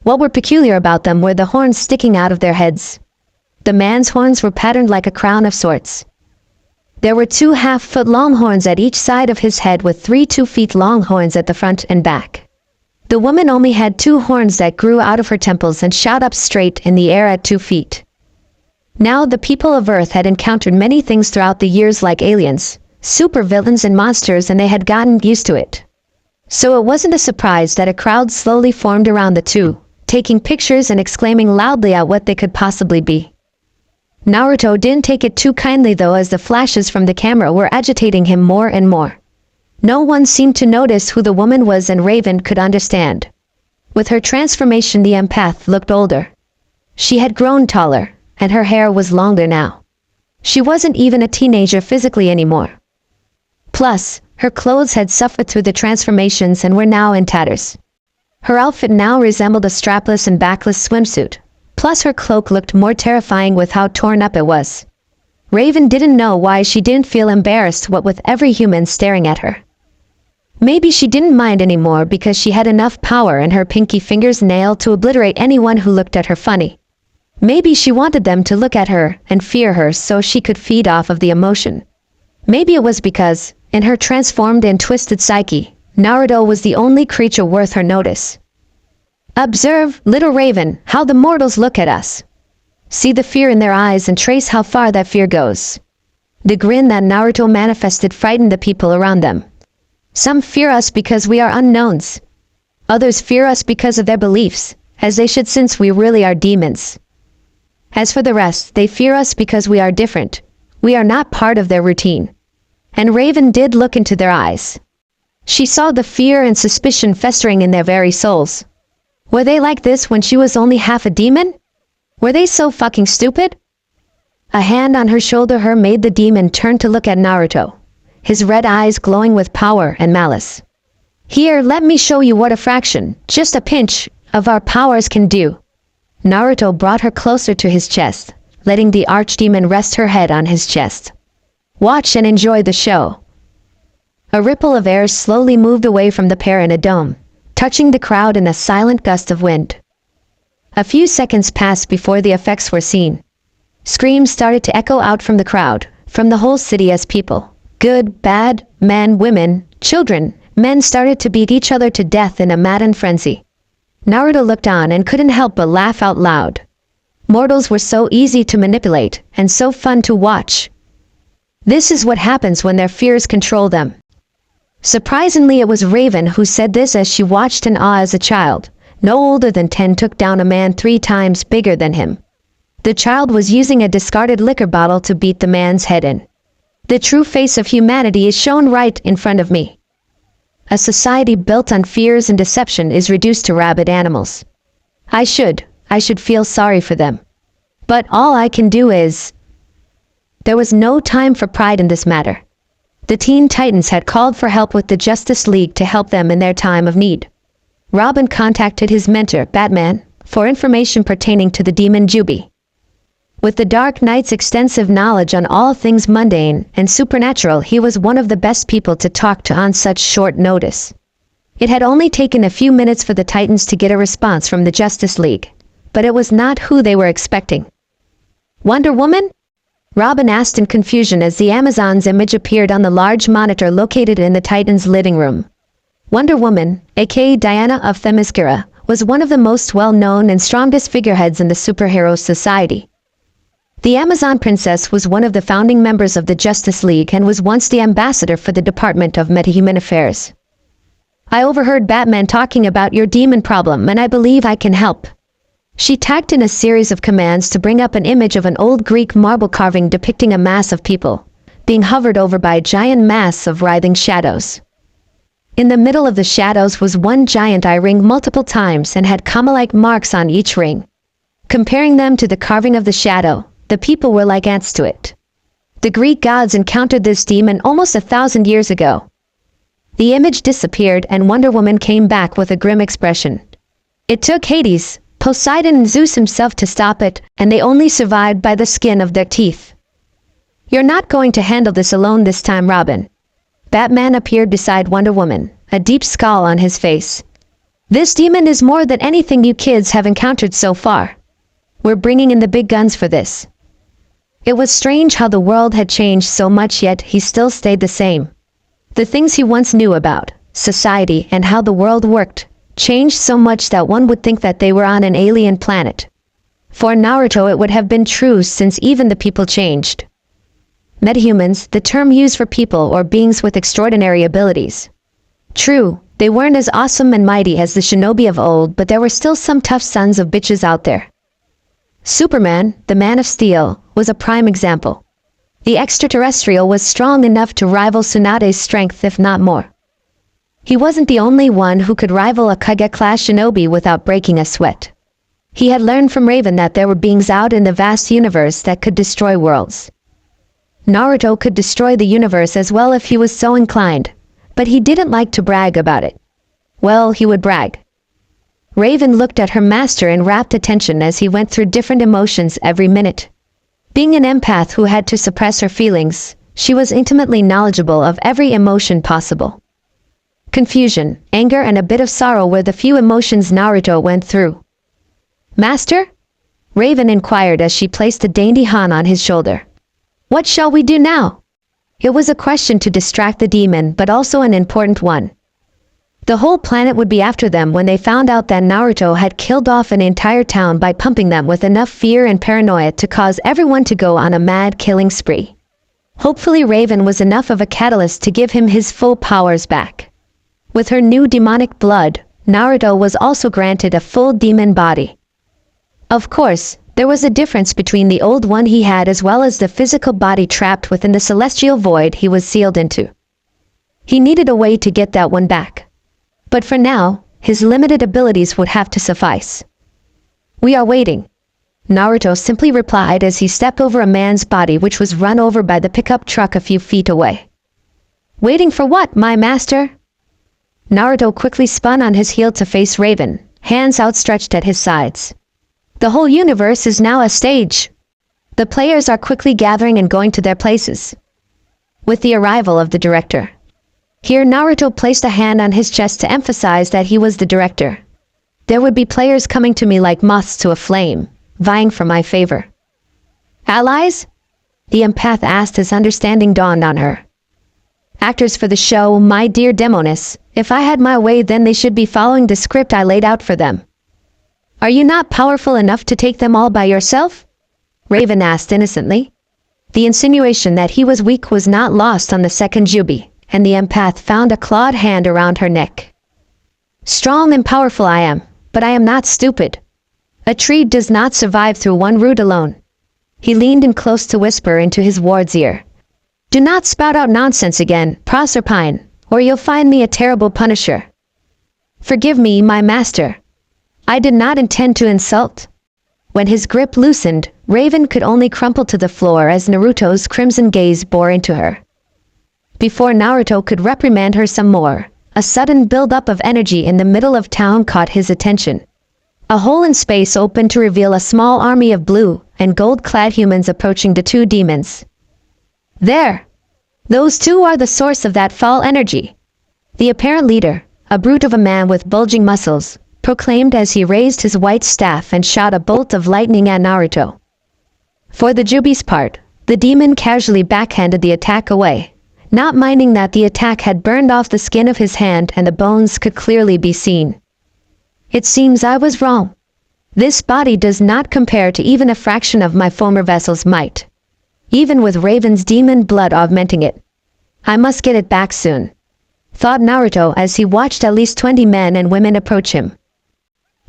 What were peculiar about them were the horns sticking out of their heads. The man's horns were patterned like a crown of sorts. There were 2 half-foot-long horns at each side of his head with 3 2-feet-long horns at the front and back. The woman only had 2 horns that grew out of her temples and shot up straight in the air at 2 feet. Now the people of Earth had encountered many things throughout the years, like aliens, supervillains and monsters, and they had gotten used to it. So it wasn't a surprise that a crowd slowly formed around the two, taking pictures and exclaiming loudly at what they could possibly be. Naruto didn't take it too kindly though, as the flashes from the camera were agitating him more and more. No one seemed to notice who the woman was, and Raven could understand. With her transformation, the empath looked older. She had grown taller, and her hair was longer now. She wasn't even a teenager physically anymore. Plus, her clothes had suffered through the transformations and were now in tatters. Her outfit now resembled a strapless and backless swimsuit. Plus her cloak looked more terrifying with how torn up it was. Raven didn't know why she didn't feel embarrassed what with every human staring at her. Maybe she didn't mind anymore because she had enough power in her pinky finger's nail to obliterate anyone who looked at her funny. Maybe she wanted them to look at her and fear her so she could feed off of the emotion. Maybe it was because, in her transformed and twisted psyche, Naruto was the only creature worth her notice. "Observe, little Raven, how the mortals look at us. See the fear in their eyes and trace how far that fear goes." The grin that Naruto manifested frightened the people around them. Some fear us because we are unknowns. Others fear us because of their beliefs, as they should, since we really are demons. As for the rest, they fear us because we are different. We are not part of their routine. And Raven did look into their eyes. She saw the fear and suspicion festering in their very souls. Were they like this when she was only half a demon? Were they so fucking stupid? A hand on her shoulder made the demon turn to look at Naruto, his red eyes glowing with power and malice. "Here, let me show you what a fraction, just a pinch, of our powers can do." Naruto brought her closer to his chest, letting the archdemon rest her head on his chest. "Watch and enjoy the show." A ripple of air slowly moved away from the pair in a dome, touching the crowd in a silent gust of wind. A few seconds passed before the effects were seen. Screams started to echo out from the crowd, from the whole city, as people, good, bad, men, women, children, men, started to beat each other to death in a maddened frenzy. Naruto looked on and couldn't help but laugh out loud. Mortals were so easy to manipulate, and so fun to watch. This is what happens when their fears control them. Surprisingly, it was Raven who said this as she watched in awe as a child, no older than 10, took down a man 3 times bigger than him. The child was using a discarded liquor bottle to beat the man's head in. The true face of humanity is shown right in front of me. A society built on fears and deception is reduced to rabid animals. I should feel sorry for them. But all I can do is... There was no time for pride in this matter. The Teen Titans had called for help with the Justice League to help them in their time of need. Robin contacted his mentor, Batman, for information pertaining to the demon Juubi. With the Dark Knight's extensive knowledge on all things mundane and supernatural, he was one of the best people to talk to on such short notice. It had only taken a few minutes for the Titans to get a response from the Justice League, but it was not who they were expecting. Wonder Woman? Robin asked in confusion as the Amazon's image appeared on the large monitor located in the Titans' living room. Wonder Woman, aka Diana of Themyscira, was one of the most well-known and strongest figureheads in the superhero society. The Amazon Princess was one of the founding members of the Justice League and was once the ambassador for the Department of Metahuman Affairs. I overheard Batman talking about your demon problem, and I believe I can help. She tacked in a series of commands to bring up an image of an old Greek marble carving depicting a mass of people, being hovered over by a giant mass of writhing shadows. In the middle of the shadows was one giant eye ring multiple times and had comma-like marks on each ring. Comparing them to the carving of the shadow, the people were like ants to it. The Greek gods encountered this demon almost 1,000 years ago. The image disappeared and Wonder Woman came back with a grim expression. It took Hades, Poseidon and Zeus himself to stop it, and they only survived by the skin of their teeth. You're not going to handle this alone this time, Robin. Batman appeared beside Wonder Woman, a deep scowl on his face. This demon is more than anything you kids have encountered so far. We're bringing in the big guns for this. It was strange how the world had changed so much, yet he still stayed the same. The things he once knew about society and how the world worked changed so much that one would think that they were on an alien planet. For Naruto it would have been true, since even the people changed. Metahumans, the term used for people or beings with extraordinary abilities. True, they weren't as awesome and mighty as the shinobi of old, but there were still some tough sons of bitches out there. Superman, the Man of Steel, was a prime example. The extraterrestrial was strong enough to rival Tsunade's strength, if not more. He wasn't the only one who could rival a Kage-class shinobi without breaking a sweat. He had learned from Raven that there were beings out in the vast universe that could destroy worlds. Naruto could destroy the universe as well if he was so inclined, but he didn't like to brag about it. Well, he would brag. Raven looked at her master in rapt attention as he went through different emotions every minute. Being an empath who had to suppress her feelings, she was intimately knowledgeable of every emotion possible. Confusion, anger, and a bit of sorrow were the few emotions Naruto went through. Master? Raven inquired as she placed a dainty hand on his shoulder. What shall we do now? It was a question to distract the demon, but also an important one. The whole planet would be after them when they found out that Naruto had killed off an entire town by pumping them with enough fear and paranoia to cause everyone to go on a mad killing spree. Hopefully Raven was enough of a catalyst to give him his full powers back. With her new demonic blood, Naruto was also granted a full demon body. Of course, there was a difference between the old one he had as well as the physical body trapped within the celestial void he was sealed into. He needed a way to get that one back. But for now, his limited abilities would have to suffice. We are waiting. Naruto simply replied as he stepped over a man's body which was run over by the pickup truck a few feet away. Waiting for what, my master? Naruto quickly spun on his heel to face Raven, hands outstretched at his sides. The whole universe is now a stage. The players are quickly gathering and going to their places. With the arrival of the director. Here Naruto placed a hand on his chest to emphasize that he was the director. There would be players coming to me like moths to a flame, vying for my favor. Allies? The empath asked as understanding dawned on her. Actors for the show, my dear Demonis. If I had my way, then they should be following the script I laid out for them. Are you not powerful enough to take them all by yourself? Raven asked innocently. The insinuation that he was weak was not lost on the second Juubi, and the empath found a clawed hand around her neck. Strong and powerful I am, but I am not stupid. A tree does not survive through one root alone. He leaned in close to whisper into his ward's ear. Do not spout out nonsense again, Proserpine, or you'll find me a terrible punisher. Forgive me, my master. I did not intend to insult. When his grip loosened, Raven could only crumple to the floor as Naruto's crimson gaze bore into her. Before Naruto could reprimand her some more, a sudden build-up of energy in the middle of town caught his attention. A hole in space opened to reveal a small army of blue and gold-clad humans approaching the two demons. There! Those two are the source of that foul energy. The apparent leader, a brute of a man with bulging muscles, proclaimed as he raised his white staff and shot a bolt of lightning at Naruto. For the Juubi's part, the demon casually backhanded the attack away, not minding that the attack had burned off the skin of his hand and the bones could clearly be seen. It seems I was wrong. This body does not compare to even a fraction of my former vessel's might, even with Raven's demon blood augmenting it. I must get it back soon, thought Naruto as he watched at least 20 men and women approach him.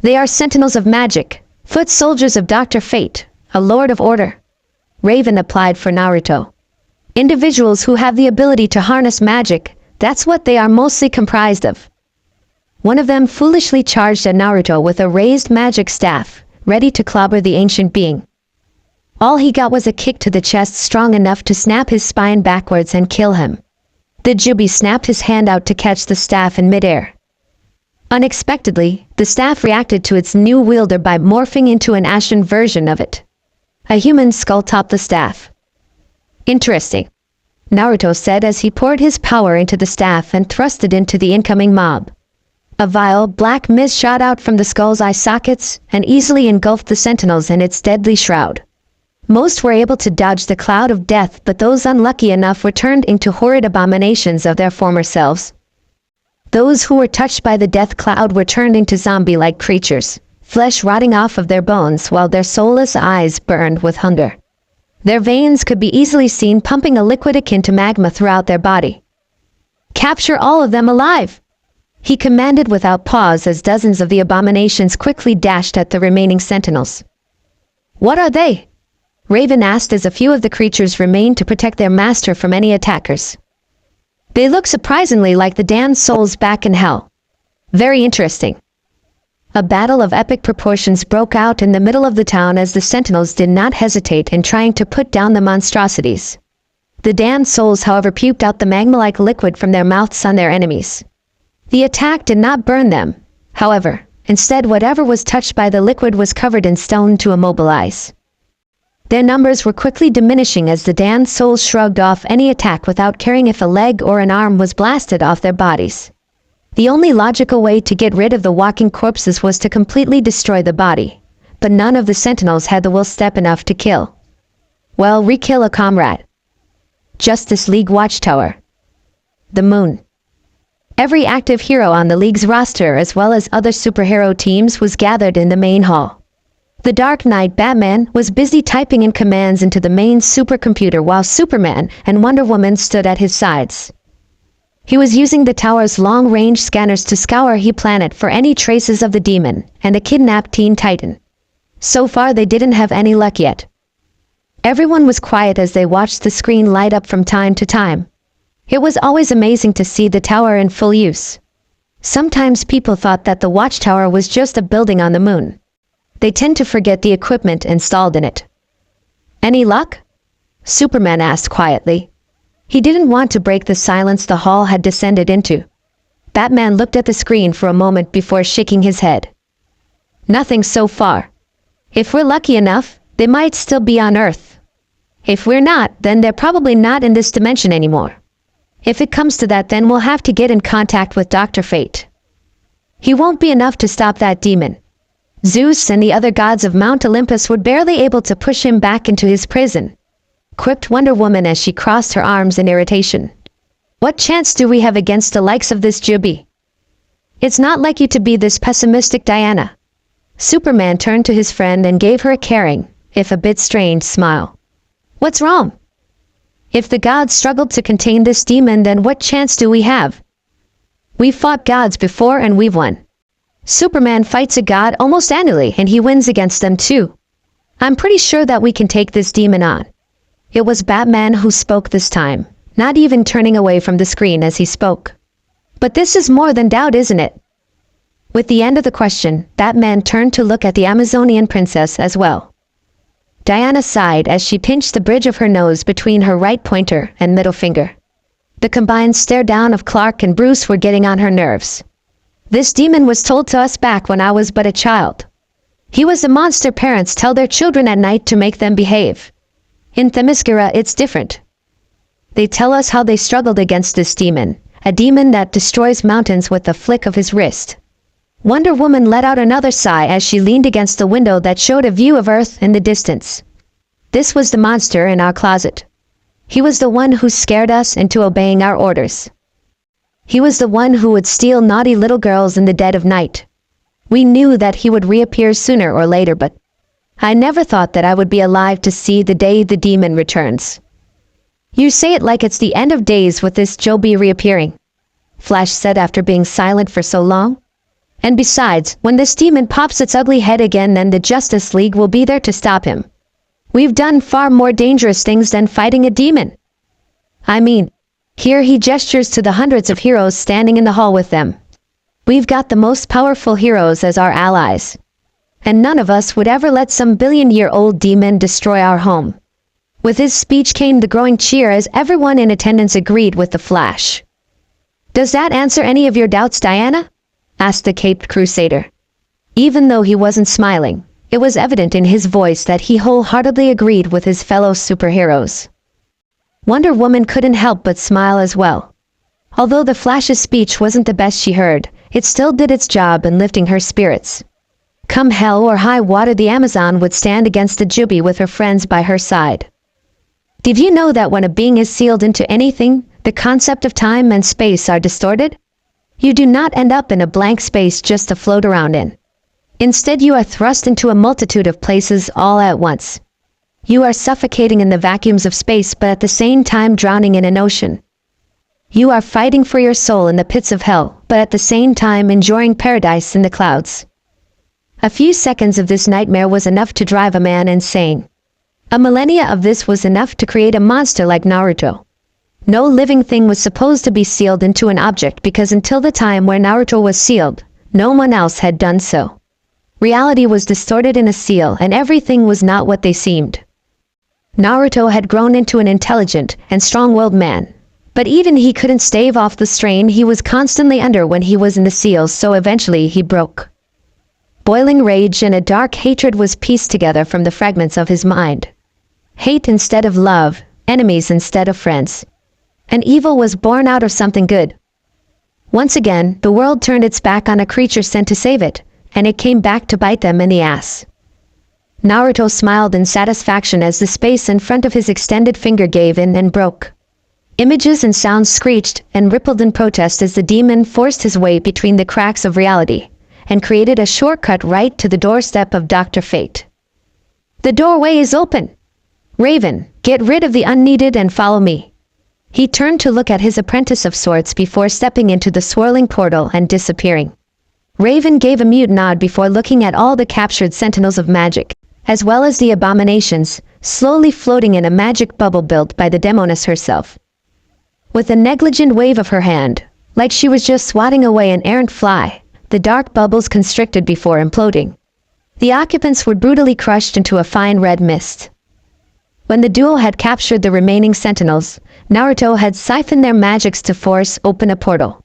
They are sentinels of magic, foot soldiers of Dr. Fate, a lord of order. Raven applied for Naruto. Individuals who have the ability to harness magic, that's what they are mostly comprised of. One of them foolishly charged at Naruto with a raised magic staff, ready to clobber the ancient being. All he got was a kick to the chest strong enough to snap his spine backwards and kill him. The Juubi snapped his hand out to catch the staff in midair. Unexpectedly, the staff reacted to its new wielder by morphing into an ashen version of it. A human skull topped the staff. Interesting, Naruto said as he poured his power into the staff and thrust it into the incoming mob. A vile, black mist shot out from the skull's eye sockets and easily engulfed the sentinels in its deadly shroud. Most were able to dodge the cloud of death, but those unlucky enough were turned into horrid abominations of their former selves. Those who were touched by the death cloud were turned into zombie-like creatures, flesh rotting off of their bones while their soulless eyes burned with hunger. Their veins could be easily seen pumping a liquid akin to magma throughout their body. Capture all of them alive! He commanded without pause as dozens of the abominations quickly dashed at the remaining sentinels. What are they? Raven asked as a few of the creatures remained to protect their master from any attackers. They look surprisingly like the damned souls back in hell. Very interesting. A battle of epic proportions broke out in the middle of the town as the sentinels did not hesitate in trying to put down the monstrosities. The damned souls, however, puked out the magma-like liquid from their mouths on their enemies. The attack did not burn them, however. Instead, whatever was touched by the liquid was covered in stone to immobilize. Their numbers were quickly diminishing as the damned souls shrugged off any attack without caring if a leg or an arm was blasted off their bodies. The only logical way to get rid of the walking corpses was to completely destroy the body, but none of the sentinels had the will step enough to kill. Well, re-kill a comrade. Justice League Watchtower. The Moon. Every active hero on the League's roster as well as other superhero teams was gathered in the main hall. The Dark Knight Batman was busy typing in commands into the main supercomputer while Superman and Wonder Woman stood at his sides. He was using the tower's long-range scanners to scour the planet for any traces of the demon and a kidnapped Teen Titan. So far they didn't have any luck yet. Everyone was quiet as they watched the screen light up from time to time. It was always amazing to see the tower in full use. Sometimes people thought that the watchtower was just a building on the moon. They tend to forget the equipment installed in it. Any luck? Superman asked quietly. He didn't want to break the silence the hall had descended into. Batman looked at the screen for a moment before shaking his head. Nothing so far. If we're lucky enough, they might still be on Earth. If we're not, then they're probably not in this dimension anymore. If it comes to that, then we'll have to get in contact with Dr. Fate. He won't be enough to stop that demon. Zeus and the other gods of Mount Olympus were barely able to push him back into his prison, quipped Wonder Woman as she crossed her arms in irritation. What chance do we have against the likes of this Juubi? It's not like you to be this pessimistic, Diana. Superman turned to his friend and gave her a caring, if a bit strange, smile. What's wrong? If the gods struggled to contain this demon, then what chance do we have? We've fought gods before and we've won. Superman fights a god almost annually and he wins against them too. I'm pretty sure that we can take this demon on. It was Batman who spoke this time, not even turning away from the screen as he spoke. But this is more than doubt, isn't it? With the end of the question, that man turned to look at the Amazonian princess as well. Diana sighed as she pinched the bridge of her nose between her right pointer and middle finger. The combined stare down of Clark and Bruce were getting on her nerves. This demon was told to us back when I was but a child. He was the monster parents tell their children at night to make them behave. In Themyscira it's different. They tell us how they struggled against this demon, a demon that destroys mountains with a flick of his wrist. Wonder Woman let out another sigh as she leaned against the window that showed a view of Earth in the distance. This was the monster in our closet. He was the one who scared us into obeying our orders. He was the one who would steal naughty little girls in the dead of night. We knew that he would reappear sooner or later, but I never thought that I would be alive to see the day the demon returns. You say it like it's the end of days with this Juubi reappearing, Flash said after being silent for so long. And besides, when this demon pops its ugly head again, then the Justice League will be there to stop him. We've done far more dangerous things than fighting a demon. I mean, here he gestures to the hundreds of heroes standing in the hall with them. We've got the most powerful heroes as our allies. And none of us would ever let some billion-year-old demon destroy our home. With his speech came the growing cheer as everyone in attendance agreed with the Flash. Does that answer any of your doubts, Diana? Asked the Caped Crusader. Even though he wasn't smiling, it was evident in his voice that he wholeheartedly agreed with his fellow superheroes. Wonder Woman couldn't help but smile as well. Although the Flash's speech wasn't the best she heard, it still did its job in lifting her spirits. Come hell or high water, the Amazon would stand against the Juubi with her friends by her side. Did you know that when a being is sealed into anything, the concept of time and space are distorted? You do not end up in a blank space just to float around in. Instead, you are thrust into a multitude of places all at once. You are suffocating in the vacuums of space, but at the same time drowning in an ocean. You are fighting for your soul in the pits of hell, but at the same time enjoying paradise in the clouds. A few seconds of this nightmare was enough to drive a man insane. A millennia of this was enough to create a monster like Naruto. No living thing was supposed to be sealed into an object because until the time where Naruto was sealed, no one else had done so. Reality was distorted in a seal and everything was not what they seemed. Naruto had grown into an intelligent and strong-willed man, but even he couldn't stave off the strain he was constantly under when he was in the seals, so eventually he broke. Boiling rage and a dark hatred was pieced together from the fragments of his mind. Hate instead of love, enemies instead of friends. And evil was born out of something good. Once again, the world turned its back on a creature sent to save it, and it came back to bite them in the ass. Naruto smiled in satisfaction as the space in front of his extended finger gave in and broke. Images and sounds screeched and rippled in protest as the demon forced his way between the cracks of reality, and created a shortcut right to the doorstep of Dr. Fate. The doorway is open! Raven, get rid of the unneeded and follow me. He turned to look at his apprentice of sorts before stepping into the swirling portal and disappearing. Raven gave a mute nod before looking at all the captured sentinels of magic, as well as the abominations, slowly floating in a magic bubble built by the demoness herself. With a negligent wave of her hand, like she was just swatting away an errant fly, the dark bubbles constricted before imploding. The occupants were brutally crushed into a fine red mist. When the duo had captured the remaining sentinels, Naruto had siphoned their magics to force open a portal.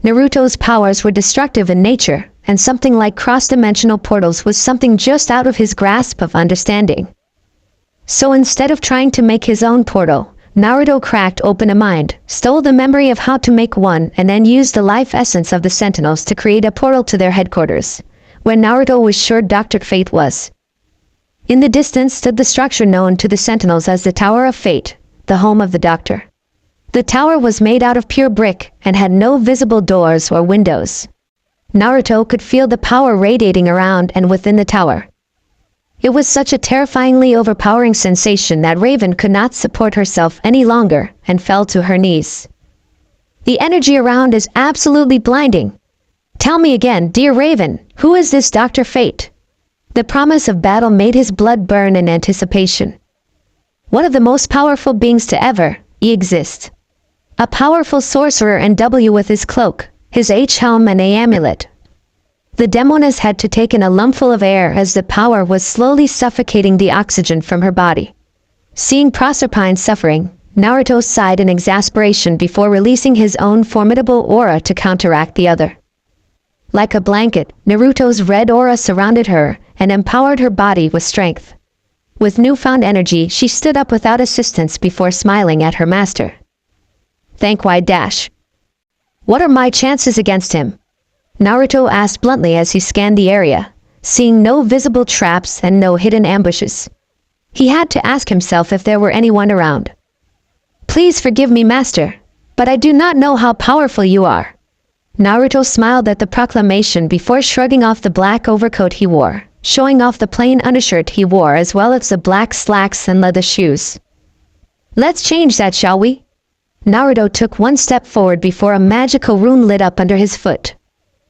Naruto's powers were destructive in nature, and something like cross-dimensional portals was something just out of his grasp of understanding. So instead of trying to make his own portal, Naruto cracked open a mind, stole the memory of how to make one, and then used the life essence of the Sentinels to create a portal to their headquarters, where Naruto was sure Dr. Fate was. In the distance stood the structure known to the Sentinels as the Tower of Fate, the home of the Doctor. The tower was made out of pure brick and had no visible doors or windows. Naruto could feel the power radiating around and within the tower. It was such a terrifyingly overpowering sensation that Raven could not support herself any longer and fell to her knees. The energy around is absolutely blinding. Tell me again, dear Raven, who is this Dr. Fate? The promise of battle made his blood burn in anticipation. One of the most powerful beings to ever exist. A powerful sorcerer and W with his cloak, his H-helm and A amulet. The demoness had to take in a lungful of air as the power was slowly suffocating the oxygen from her body. Seeing Proserpine suffering, Naruto sighed in exasperation before releasing his own formidable aura to counteract the other. Like a blanket, Naruto's red aura surrounded her and empowered her body with strength. With newfound energy, she stood up without assistance before smiling at her master. Thank wide dash. What are my chances against him? Naruto asked bluntly as he scanned the area, seeing no visible traps and no hidden ambushes. He had to ask himself if there were anyone around. Please forgive me, master, but I do not know how powerful you are. Naruto smiled at the proclamation before shrugging off the black overcoat he wore, showing off the plain undershirt he wore as well as the black slacks and leather shoes. Let's change that, shall we? Naruto took one step forward before a magical rune lit up under his foot.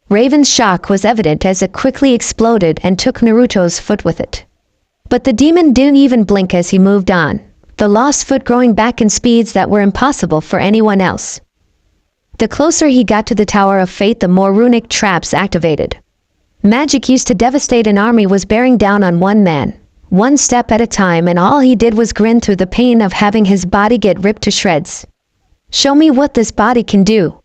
Raven's shock was evident as it quickly exploded and took Naruto's foot with it. But the demon didn't even blink as he moved on, the lost foot growing back in speeds that were impossible for anyone else. The closer he got to the Tower of Fate, the more runic traps activated. Magic used to devastate an army was bearing down on one man, one step at a time, and all he did was grin through the pain of having his body get ripped to shreds. Show me what this body can do.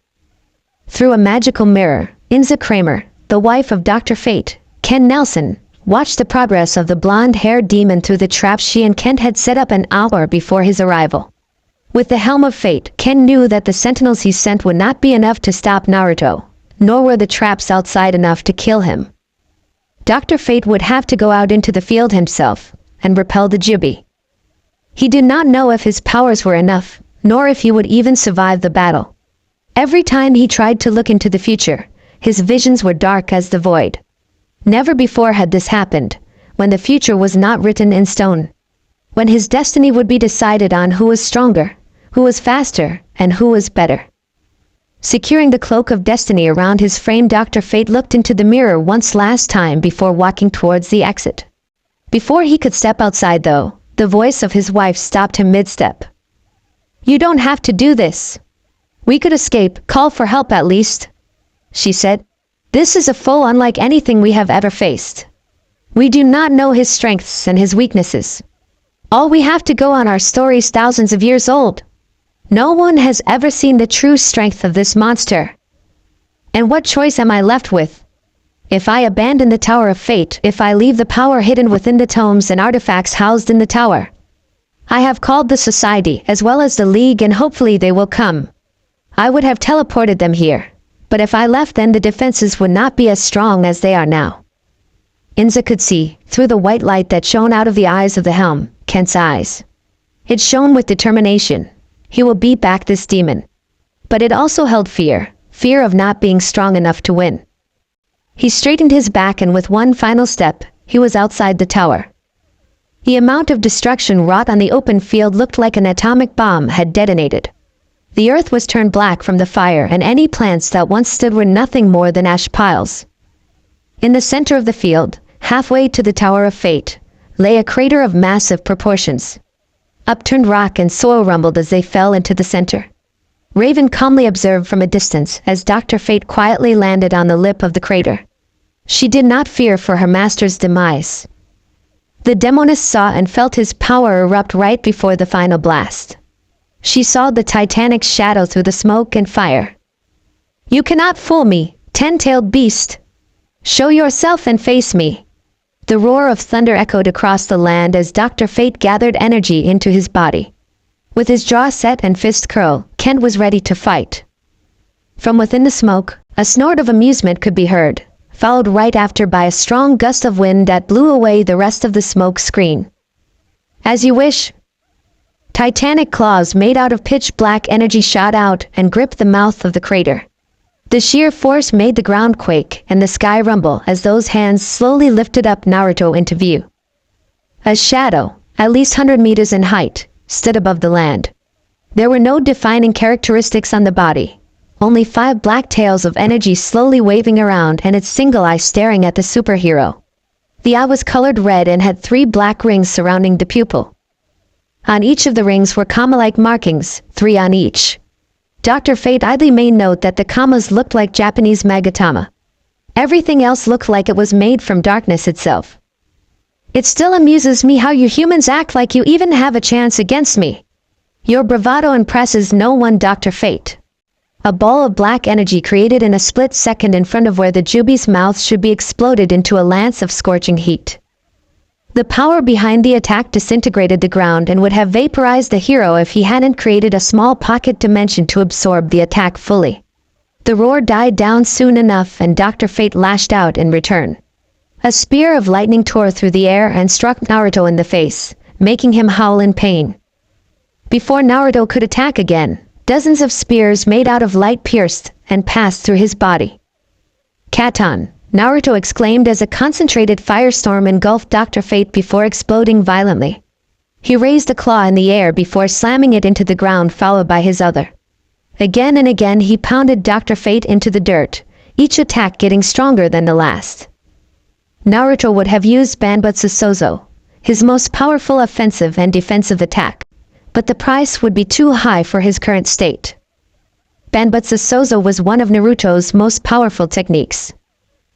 Through a magical mirror, Inza Kramer, the wife of Dr. Fate, Ken Nelson, watched the progress of the blonde-haired demon through the traps she and Kent had set up an hour before his arrival. With the Helm of Fate, Ken knew that the sentinels he sent would not be enough to stop Naruto, nor were the traps outside enough to kill him. Dr. Fate would have to go out into the field himself and repel the Juubi. He did not know if his powers were enough, nor if he would even survive the battle. Every time he tried to look into the future, his visions were dark as the void. Never before had this happened, when the future was not written in stone. When his destiny would be decided on who was stronger, who was faster, and who was better. Securing the cloak of destiny around his frame, Dr. Fate looked into the mirror once last time before walking towards the exit. Before he could step outside though, the voice of his wife stopped him mid-step. You don't have to do this. We could escape, call for help at least, she said. This is a foe unlike anything we have ever faced. We do not know his strengths and his weaknesses. All we have to go on are stories thousands of years old. No one has ever seen the true strength of this monster. And what choice am I left with? If I abandon the Tower of Fate, if I leave the power hidden within the tomes and artifacts housed in the tower. I have called the Society as well as the League and hopefully they will come. I would have teleported them here. But if I left, then the defenses would not be as strong as they are now. Inza could see, through the white light that shone out of the eyes of the helm, Kent's eyes. It shone with determination. He will beat back this demon. But it also held fear, fear of not being strong enough to win. He straightened his back and with one final step, he was outside the tower. The amount of destruction wrought on the open field looked like an atomic bomb had detonated. The earth was turned black from the fire and any plants that once stood were nothing more than ash piles. In the center of the field, halfway to the Tower of Fate, lay a crater of massive proportions. Upturned rock and soil rumbled as they fell into the center. Raven calmly observed from a distance as Dr. Fate quietly landed on the lip of the crater. She did not fear for her master's demise. The demoness saw and felt his power erupt right before the final blast. She saw the titanic shadow through the smoke and fire. You cannot fool me, ten-tailed beast. Show yourself and face me. The roar of thunder echoed across the land as Dr. Fate gathered energy into his body. With his jaw set and fist curled, Kent was ready to fight. From within the smoke, a snort of amusement could be heard, followed right after by a strong gust of wind that blew away the rest of the smoke screen. As you wish. Titanic claws made out of pitch-black energy shot out and gripped the mouth of the crater. The sheer force made the ground quake and the sky rumble as those hands slowly lifted up Naruto into view. A shadow, at least 100 meters in height, stood above the land. There were no defining characteristics on the body, only 5 black tails of energy slowly waving around and its single eye staring at the superhero. The eye was colored red and had 3 black rings surrounding the pupil. On each of the rings were comma-like markings, 3 on each. Dr. Fate idly made note that the kamas looked like Japanese magatama. Everything else looked like it was made from darkness itself. It still amuses me how you humans act like you even have a chance against me. Your bravado impresses no one, Dr. Fate. A ball of black energy created in a split second in front of where the Juubi's mouth should be exploded into a lance of scorching heat. The power behind the attack disintegrated the ground and would have vaporized the hero if he hadn't created a small pocket dimension to absorb the attack fully. The roar died down soon enough and Dr. Fate lashed out in return. A spear of lightning tore through the air and struck Naruto in the face, making him howl in pain. Before Naruto could attack again, dozens of spears made out of light pierced and passed through his body. Katon, Naruto exclaimed as a concentrated firestorm engulfed Dr. Fate before exploding violently. He raised a claw in the air before slamming it into the ground, followed by his other. Again and again he pounded Dr. Fate into the dirt, each attack getting stronger than the last. Naruto would have used Banbutsu Sozo, his most powerful offensive and defensive attack, but the price would be too high for his current state. Banbutsu Sozo was one of Naruto's most powerful techniques.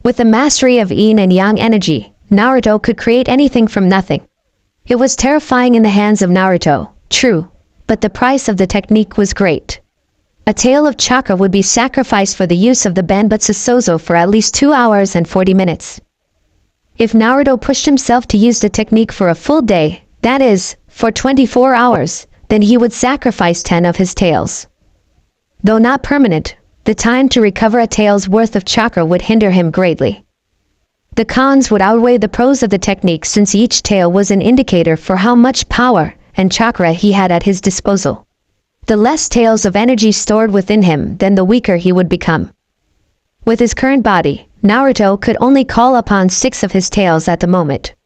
With the mastery of yin and yang energy, Naruto could create anything from nothing. It was terrifying in the hands of Naruto, true, but the price of the technique was great. A tail of chakra would be sacrificed for the use of the Banbutsu Sozo for at least 2 hours and 40 minutes. If Naruto pushed himself to use the technique for a full day, that is, for 24 hours, then he would sacrifice 10 of his tails. Though not permanent, the time to recover a tail's worth of chakra would hinder him greatly. The cons would outweigh the pros of the technique since each tail was an indicator for how much power and chakra he had at his disposal. The less tails of energy stored within him, then the weaker he would become. With his current body, Naruto could only call upon 6 of his tails at the moment.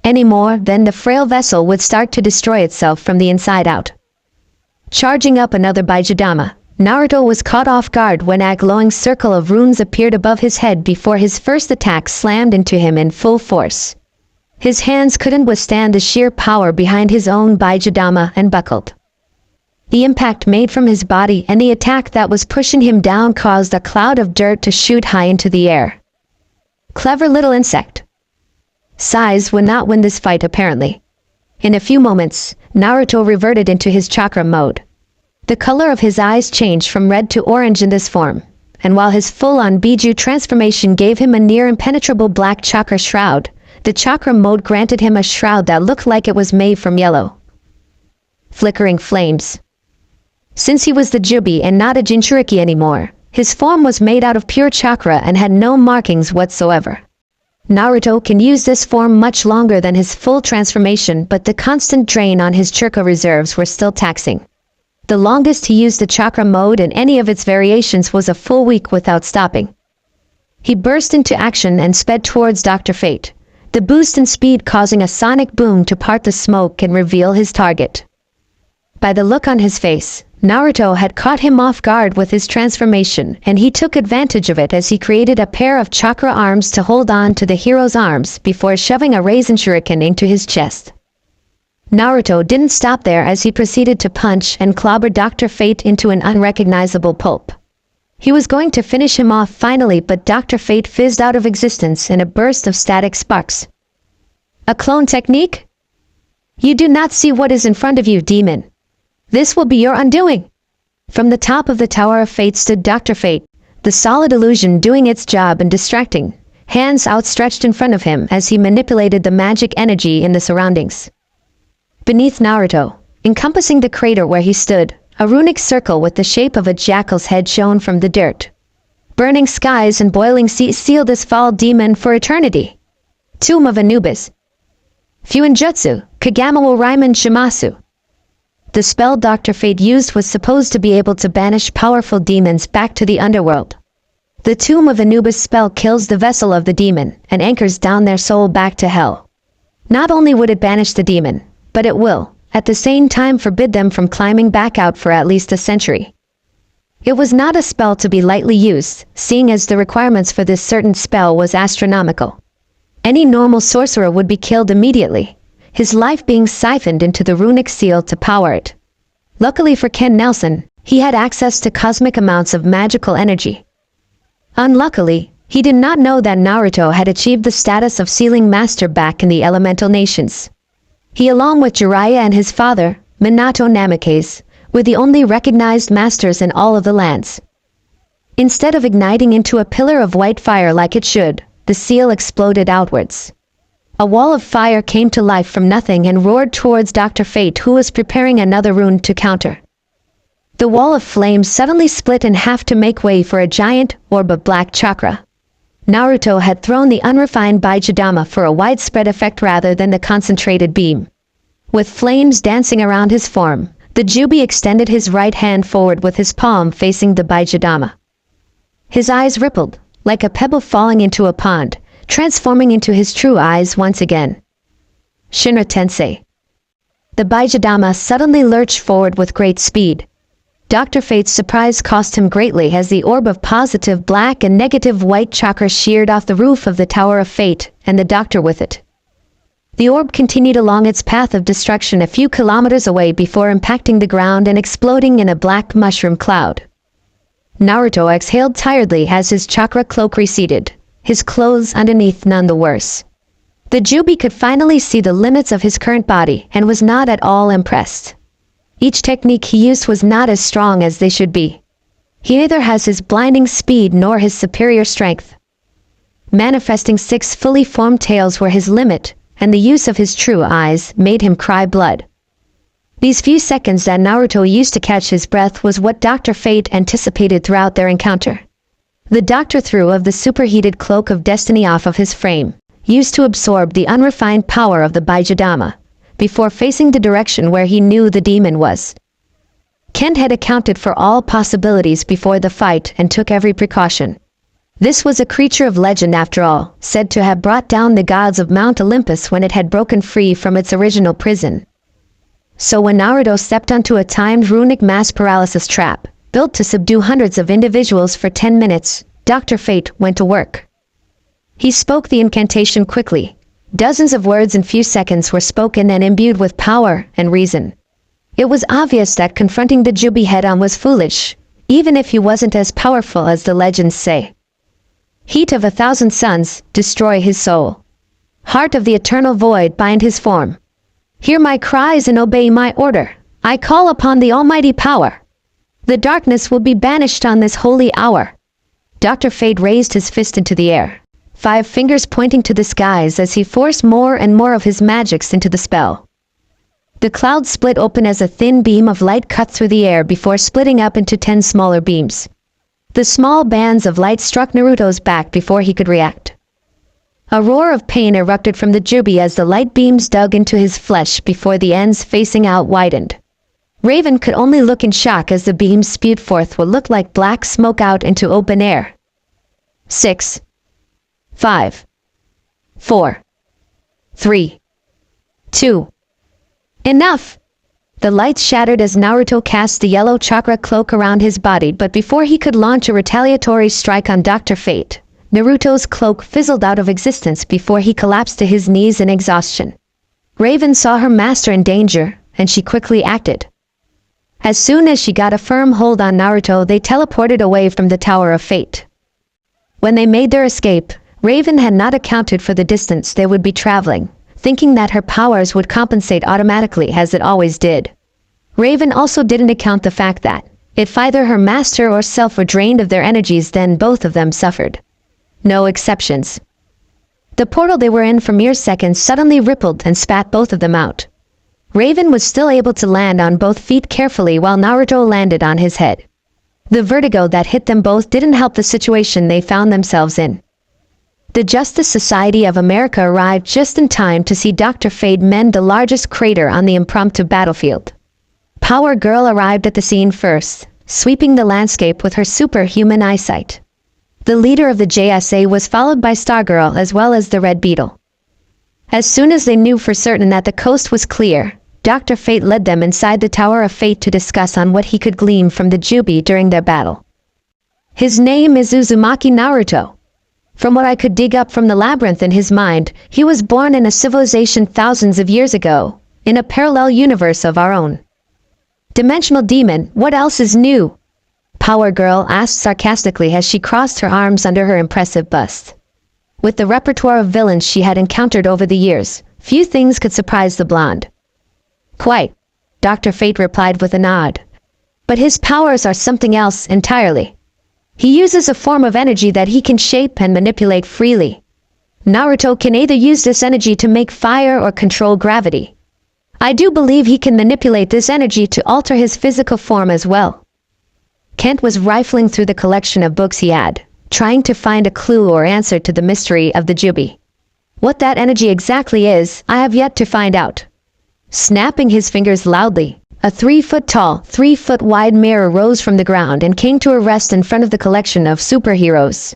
Any more, then the frail vessel would start to destroy itself from the inside out. Charging up another Baijudama, Naruto was caught off guard when a glowing circle of runes appeared above his head before his first attack slammed into him in full force. His hands couldn't withstand the sheer power behind his own Baijudama and buckled. The impact made from his body and the attack that was pushing him down caused a cloud of dirt to shoot high into the air. Clever little insect. Size would not win this fight apparently. In a few moments, Naruto reverted into his chakra mode. The color of his eyes changed from red to orange in this form, and while his full-on Biju transformation gave him a near impenetrable black chakra shroud, the chakra mode granted him a shroud that looked like it was made from yellow, flickering flames. Since he was the Juubi and not a Jinchuriki anymore, his form was made out of pure chakra and had no markings whatsoever. Naruto can use this form much longer than his full transformation, but the constant drain on his chakra reserves were still taxing. The longest he used the chakra mode in any of its variations was a full week without stopping. He burst into action and sped towards Dr. Fate, the boost in speed causing a sonic boom to part the smoke and reveal his target. By the look on his face, Naruto had caught him off guard with his transformation, and he took advantage of it as he created a pair of chakra arms to hold on to the hero's arms before shoving a Raisin Shuriken into his chest. Naruto didn't stop there as he proceeded to punch and clobber Dr. Fate into an unrecognizable pulp. He was going to finish him off finally, but Dr. Fate fizzed out of existence in a burst of static sparks. A clone technique? You do not see what is in front of you, demon. This will be your undoing. From the top of the Tower of Fate stood Dr. Fate, the solid illusion doing its job and distracting, hands outstretched in front of him as he manipulated the magic energy in the surroundings. Beneath Naruto, encompassing the crater where he stood, a runic circle with the shape of a jackal's head shone from the dirt. Burning skies and boiling seas sealed this foul demon for eternity. Tomb of Anubis. Fuinjutsu, Kagama wo Raimen Shimasu. The spell Dr. Fate used was supposed to be able to banish powerful demons back to the underworld. The Tomb of Anubis spell kills the vessel of the demon and anchors down their soul back to hell. Not only would it banish the demon, but it will, at the same time, forbid them from climbing back out for at least a century. It was not a spell to be lightly used, seeing as the requirements for this certain spell was astronomical. Any normal sorcerer would be killed immediately, his life being siphoned into the runic seal to power it. Luckily for Ken Nelson, He had access to cosmic amounts of magical energy. Unluckily, he did not know that Naruto had achieved the status of Sealing Master back in the Elemental Nations. He, along with Jiraiya and his father, Minato Namikaze, were the only recognized masters in all of the lands. Instead of igniting into a pillar of white fire like it should, the seal exploded outwards. A wall of fire came to life from nothing and roared towards Dr. Fate, who was preparing another rune to counter. The wall of flames suddenly split in half to make way for a giant orb of black chakra. Naruto had thrown the unrefined Baijidama for a widespread effect rather than the concentrated beam. With flames dancing around his form, the Juubi extended his right hand forward with his palm facing the Baijidama. His eyes rippled, like a pebble falling into a pond, transforming into his true eyes once again. Shinra Tensei. The Baijidama suddenly lurched forward with great speed. Dr. Fate's surprise cost him greatly as the orb of positive black and negative white chakra sheared off the roof of the Tower of Fate, and the doctor with it. The orb continued along its path of destruction a few kilometers away before impacting the ground and exploding in a black mushroom cloud. Naruto exhaled tiredly as his chakra cloak receded, his clothes underneath none the worse. The Juubi could finally see the limits of his current body and was not at all impressed. Each technique he used was not as strong as they should be. He neither has his blinding speed nor his superior strength. Manifesting 6 fully formed tails were his limit, and the use of his true eyes made him cry blood. These few seconds that Naruto used to catch his breath was what Dr. Fate anticipated throughout their encounter. The doctor threw of the superheated cloak of destiny off of his frame, used to absorb the unrefined power of the Baijidama, before facing the direction where he knew the demon was. Kent had accounted for all possibilities before the fight and took every precaution. This was a creature of legend after all, said to have brought down the gods of Mount Olympus when it had broken free from its original prison. So when Naruto stepped onto a timed runic mass paralysis trap, built to subdue hundreds of individuals for 10 minutes, Dr. Fate went to work. He spoke the incantation quickly. Dozens of words in few seconds were spoken and imbued with power and reason. It was obvious that confronting the Juubi head-on was foolish, even if he wasn't as powerful as the legends say. Heat of 1,000 suns, destroy his soul. Heart of the eternal void, bind his form. Hear my cries and obey my order. I call upon the almighty power. The darkness will be banished on this holy hour. Dr. Fate raised his fist into the air, 5 fingers pointing to the skies as he forced more and more of his magics into the spell. The cloud split open as a thin beam of light cut through the air before splitting up into 10 smaller beams. The small bands of light struck Naruto's back before he could react. A roar of pain erupted from the Juubi as the light beams dug into his flesh before the ends facing out widened. Raven could only look in shock as the beams spewed forth what looked like black smoke out into open air. 6, 5, 4, 3, 2. Enough! The lights shattered as Naruto cast the yellow chakra cloak around his body, but before he could launch a retaliatory strike on Dr. Fate, Naruto's cloak fizzled out of existence before he collapsed to his knees in exhaustion. Raven saw her master in danger, and she quickly acted. As soon as she got a firm hold on Naruto, they teleported away from the Tower of Fate. When they made their escape, Raven had not accounted for the distance they would be traveling, thinking that her powers would compensate automatically as it always did. Raven also didn't account the fact that, if either her master or self were drained of their energies, then both of them suffered. No exceptions. The portal they were in for mere seconds suddenly rippled and spat both of them out. Raven was still able to land on both feet carefully while Naruto landed on his head. The vertigo that hit them both didn't help the situation they found themselves in. The Justice Society of America arrived just in time to see Dr. Fate mend the largest crater on the impromptu battlefield. Power Girl arrived at the scene first, sweeping the landscape with her superhuman eyesight. The leader of the JSA was followed by Stargirl as well as the Red Beetle. As soon as they knew for certain that the coast was clear, Dr. Fate led them inside the Tower of Fate to discuss on what he could glean from the Juubi during their battle. His name is Uzumaki Naruto. From what I could dig up from the labyrinth in his mind, he was born in a civilization thousands of years ago, in a parallel universe of our own. Dimensional demon, what else is new? Power Girl asked sarcastically as she crossed her arms under her impressive bust. With the repertoire of villains she had encountered over the years, few things could surprise the blonde. Quite, Dr. Fate replied with a nod. But his powers are something else entirely. He uses a form of energy that he can shape and manipulate freely. Naruto can either use this energy to make fire or control gravity. I do believe he can manipulate this energy to alter his physical form as well. Kent was rifling through the collection of books he had, trying to find a clue or answer to the mystery of the Juubi. What that energy exactly is, I have yet to find out. Snapping his fingers loudly, a 3-foot-tall, 3-foot-wide mirror rose from the ground and came to a rest in front of the collection of superheroes.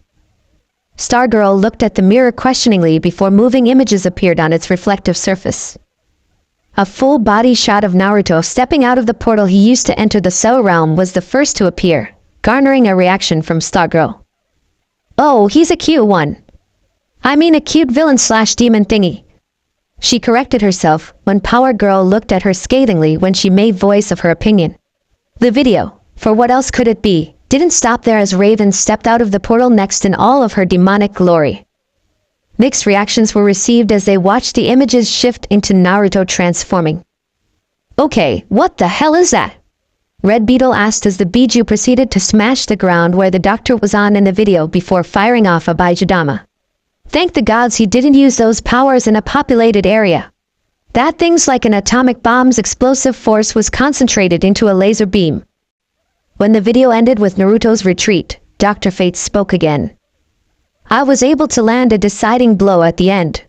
Stargirl looked at the mirror questioningly before moving images appeared on its reflective surface. A full-body shot of Naruto stepping out of the portal he used to enter the Cell Realm was the first to appear, garnering a reaction from Stargirl. Oh, he's a cute one. I mean a cute villain/demon thingy. She corrected herself when Power Girl looked at her scathingly when she made voice of her opinion. The video, for what else could it be, didn't stop there as Raven stepped out of the portal next in all of her demonic glory. Mixed reactions were received as they watched the images shift into Naruto transforming. Okay, what the hell is that? Red Beetle asked as the Biju proceeded to smash the ground where the doctor was on in the video before firing off a Baijudama. Thank the gods he didn't use those powers in a populated area. That thing's like an atomic bomb's explosive force was concentrated into a laser beam. When the video ended with Naruto's retreat, Dr. Fate spoke again. I was able to land a deciding blow at the end.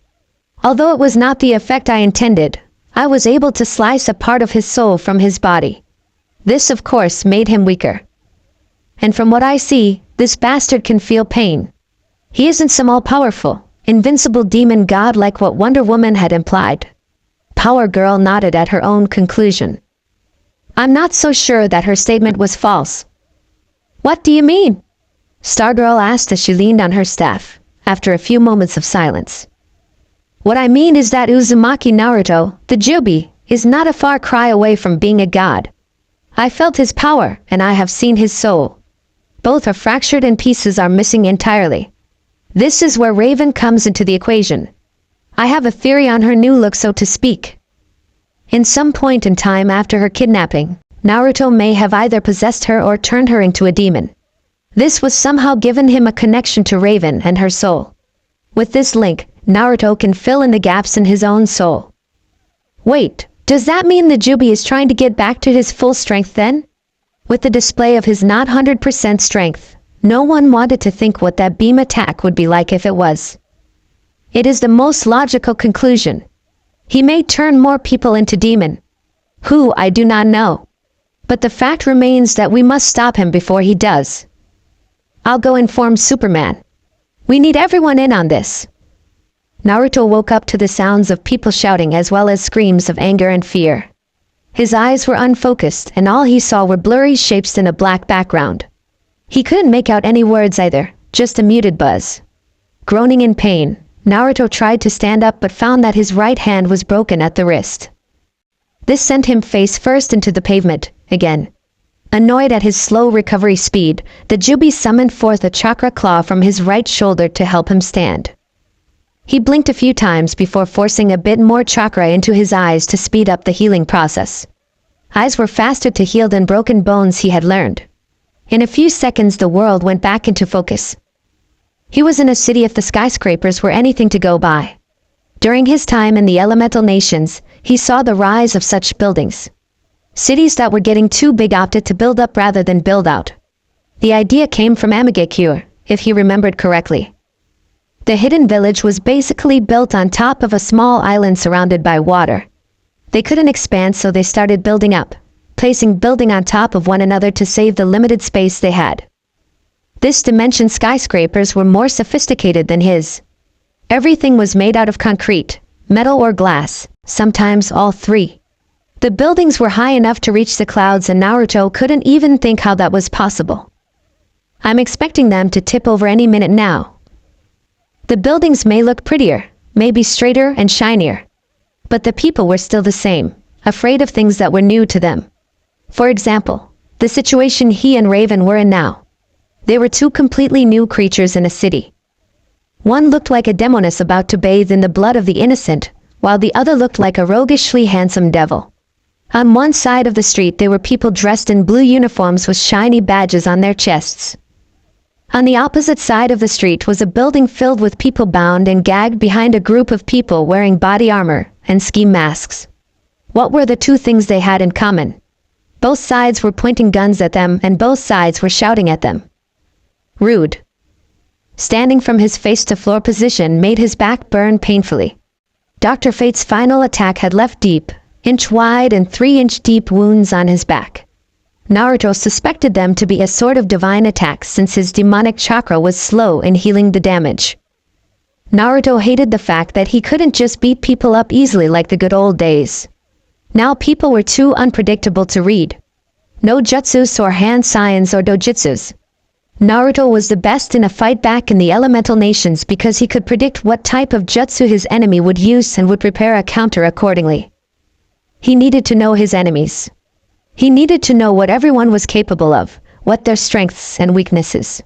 Although it was not the effect I intended, I was able to slice a part of his soul from his body. This, of course, made him weaker. And from what I see, this bastard can feel pain. He isn't some all-powerful, invincible demon god like what Wonder Woman had implied. Power Girl nodded at her own conclusion. I'm not so sure that her statement was false. What do you mean? Stargirl asked as she leaned on her staff, after a few moments of silence. What I mean is that Uzumaki Naruto, the Juubi, is not a far cry away from being a god. I felt his power, and I have seen his soul. Both are fractured and pieces are missing entirely. This is where Raven comes into the equation. I have a theory on her new look, so to speak. In some point in time after her kidnapping, Naruto may have either possessed her or turned her into a demon. This was somehow given him a connection to Raven and her soul. With this link, Naruto can fill in the gaps in his own soul. Wait, does that mean the Juubi is trying to get back to his full strength then? With the display of his not 100% strength, no one wanted to think what that beam attack would be like if it was. It is the most logical conclusion. He may turn more people into demon. Who, I do not know. But the fact remains that we must stop him before he does. I'll go inform Superman. We need everyone in on this. Naruto woke up to the sounds of people shouting as well as screams of anger and fear. His eyes were unfocused and all he saw were blurry shapes in a black background. He couldn't make out any words either, just a muted buzz. Groaning in pain, Naruto tried to stand up but found that his right hand was broken at the wrist. This sent him face first into the pavement, again. Annoyed at his slow recovery speed, the Juubi summoned forth a chakra claw from his right shoulder to help him stand. He blinked a few times before forcing a bit more chakra into his eyes to speed up the healing process. Eyes were faster to heal than broken bones, he had learned. In a few seconds the world went back into focus. He was in a city if the skyscrapers were anything to go by. During his time in the elemental nations, he saw the rise of such buildings. Cities that were getting too big opted to build up rather than build out. The idea came from Amigakure, if he remembered correctly. The hidden village was basically built on top of a small island surrounded by water. They couldn't expand, so they started building up, placing building on top of one another to save the limited space they had. This dimension skyscrapers were more sophisticated than his. Everything was made out of concrete, metal or glass, sometimes all three. The buildings were high enough to reach the clouds and Naruto couldn't even think how that was possible. I'm expecting them to tip over any minute now. The buildings may look prettier, maybe straighter and shinier. But the people were still the same, afraid of things that were new to them. For example, the situation he and Raven were in now. They were two completely new creatures in a city. One looked like a demoness about to bathe in the blood of the innocent, while the other looked like a roguishly handsome devil. On one side of the street there were people dressed in blue uniforms with shiny badges on their chests. On the opposite side of the street was a building filled with people bound and gagged behind a group of people wearing body armor and ski masks. What were the two things they had in common? Both sides were pointing guns at them and both sides were shouting at them. Rude. Standing from his face-to-floor position made his back burn painfully. Dr. Fate's final attack had left deep, inch-wide and 3-inch-deep wounds on his back. Naruto suspected them to be a sort of divine attack since his demonic chakra was slow in healing the damage. Naruto hated the fact that he couldn't just beat people up easily like the good old days. Now people were too unpredictable to read. No jutsus or hand signs or dojutsus. Naruto was the best in a fight back in the elemental nations because he could predict what type of jutsu his enemy would use and would prepare a counter accordingly. He needed to know his enemies. He needed to know what everyone was capable of, what their strengths and weaknesses.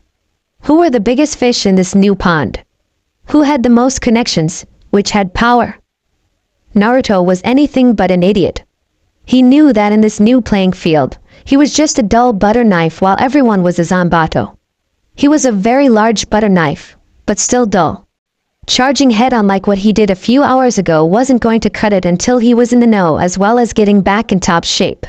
Who were the biggest fish in this new pond? Who had the most connections, which had power? Naruto was anything but an idiot. He knew that in this new playing field, he was just a dull butter knife while everyone was a Zanbato. He was a very large butter knife, but still dull. Charging head-on like what he did a few hours ago wasn't going to cut it until he was in the know as well as getting back in top shape.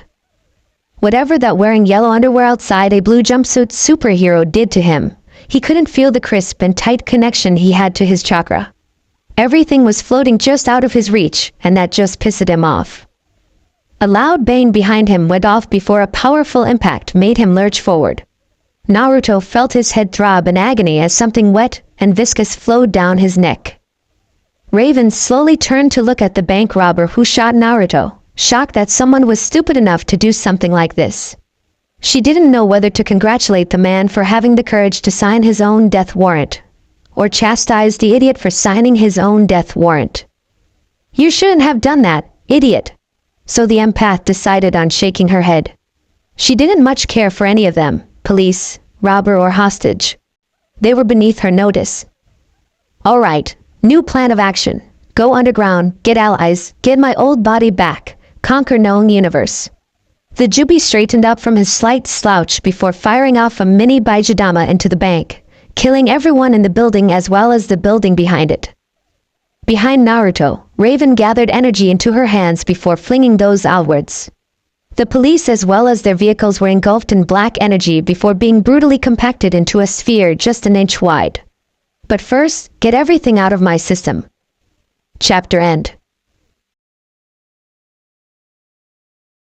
Whatever that wearing yellow underwear outside a blue jumpsuit superhero did to him, he couldn't feel the crisp and tight connection he had to his chakra. Everything was floating just out of his reach, and that just pissed him off. A loud bang behind him went off before a powerful impact made him lurch forward. Naruto felt his head throb in agony as something wet and viscous flowed down his neck. Raven slowly turned to look at the bank robber who shot Naruto, shocked that someone was stupid enough to do something like this. She didn't know whether to congratulate the man for having the courage to sign his own death warrant, or chastise the idiot for signing his own death warrant. "You shouldn't have done that, idiot." So the empath decided on shaking her head. She didn't much care for any of them, police, robber or hostage. They were beneath her notice. "All right, new plan of action. Go underground, get allies, get my old body back, conquer known universe." The Juubi straightened up from his slight slouch before firing off a mini Baijidama into the bank, killing everyone in the building as well as the building behind it. Behind Naruto, Raven gathered energy into her hands before flinging those outwards. The police as well as their vehicles were engulfed in black energy before being brutally compacted into a sphere just an inch wide. But first, get everything out of my system. Chapter end.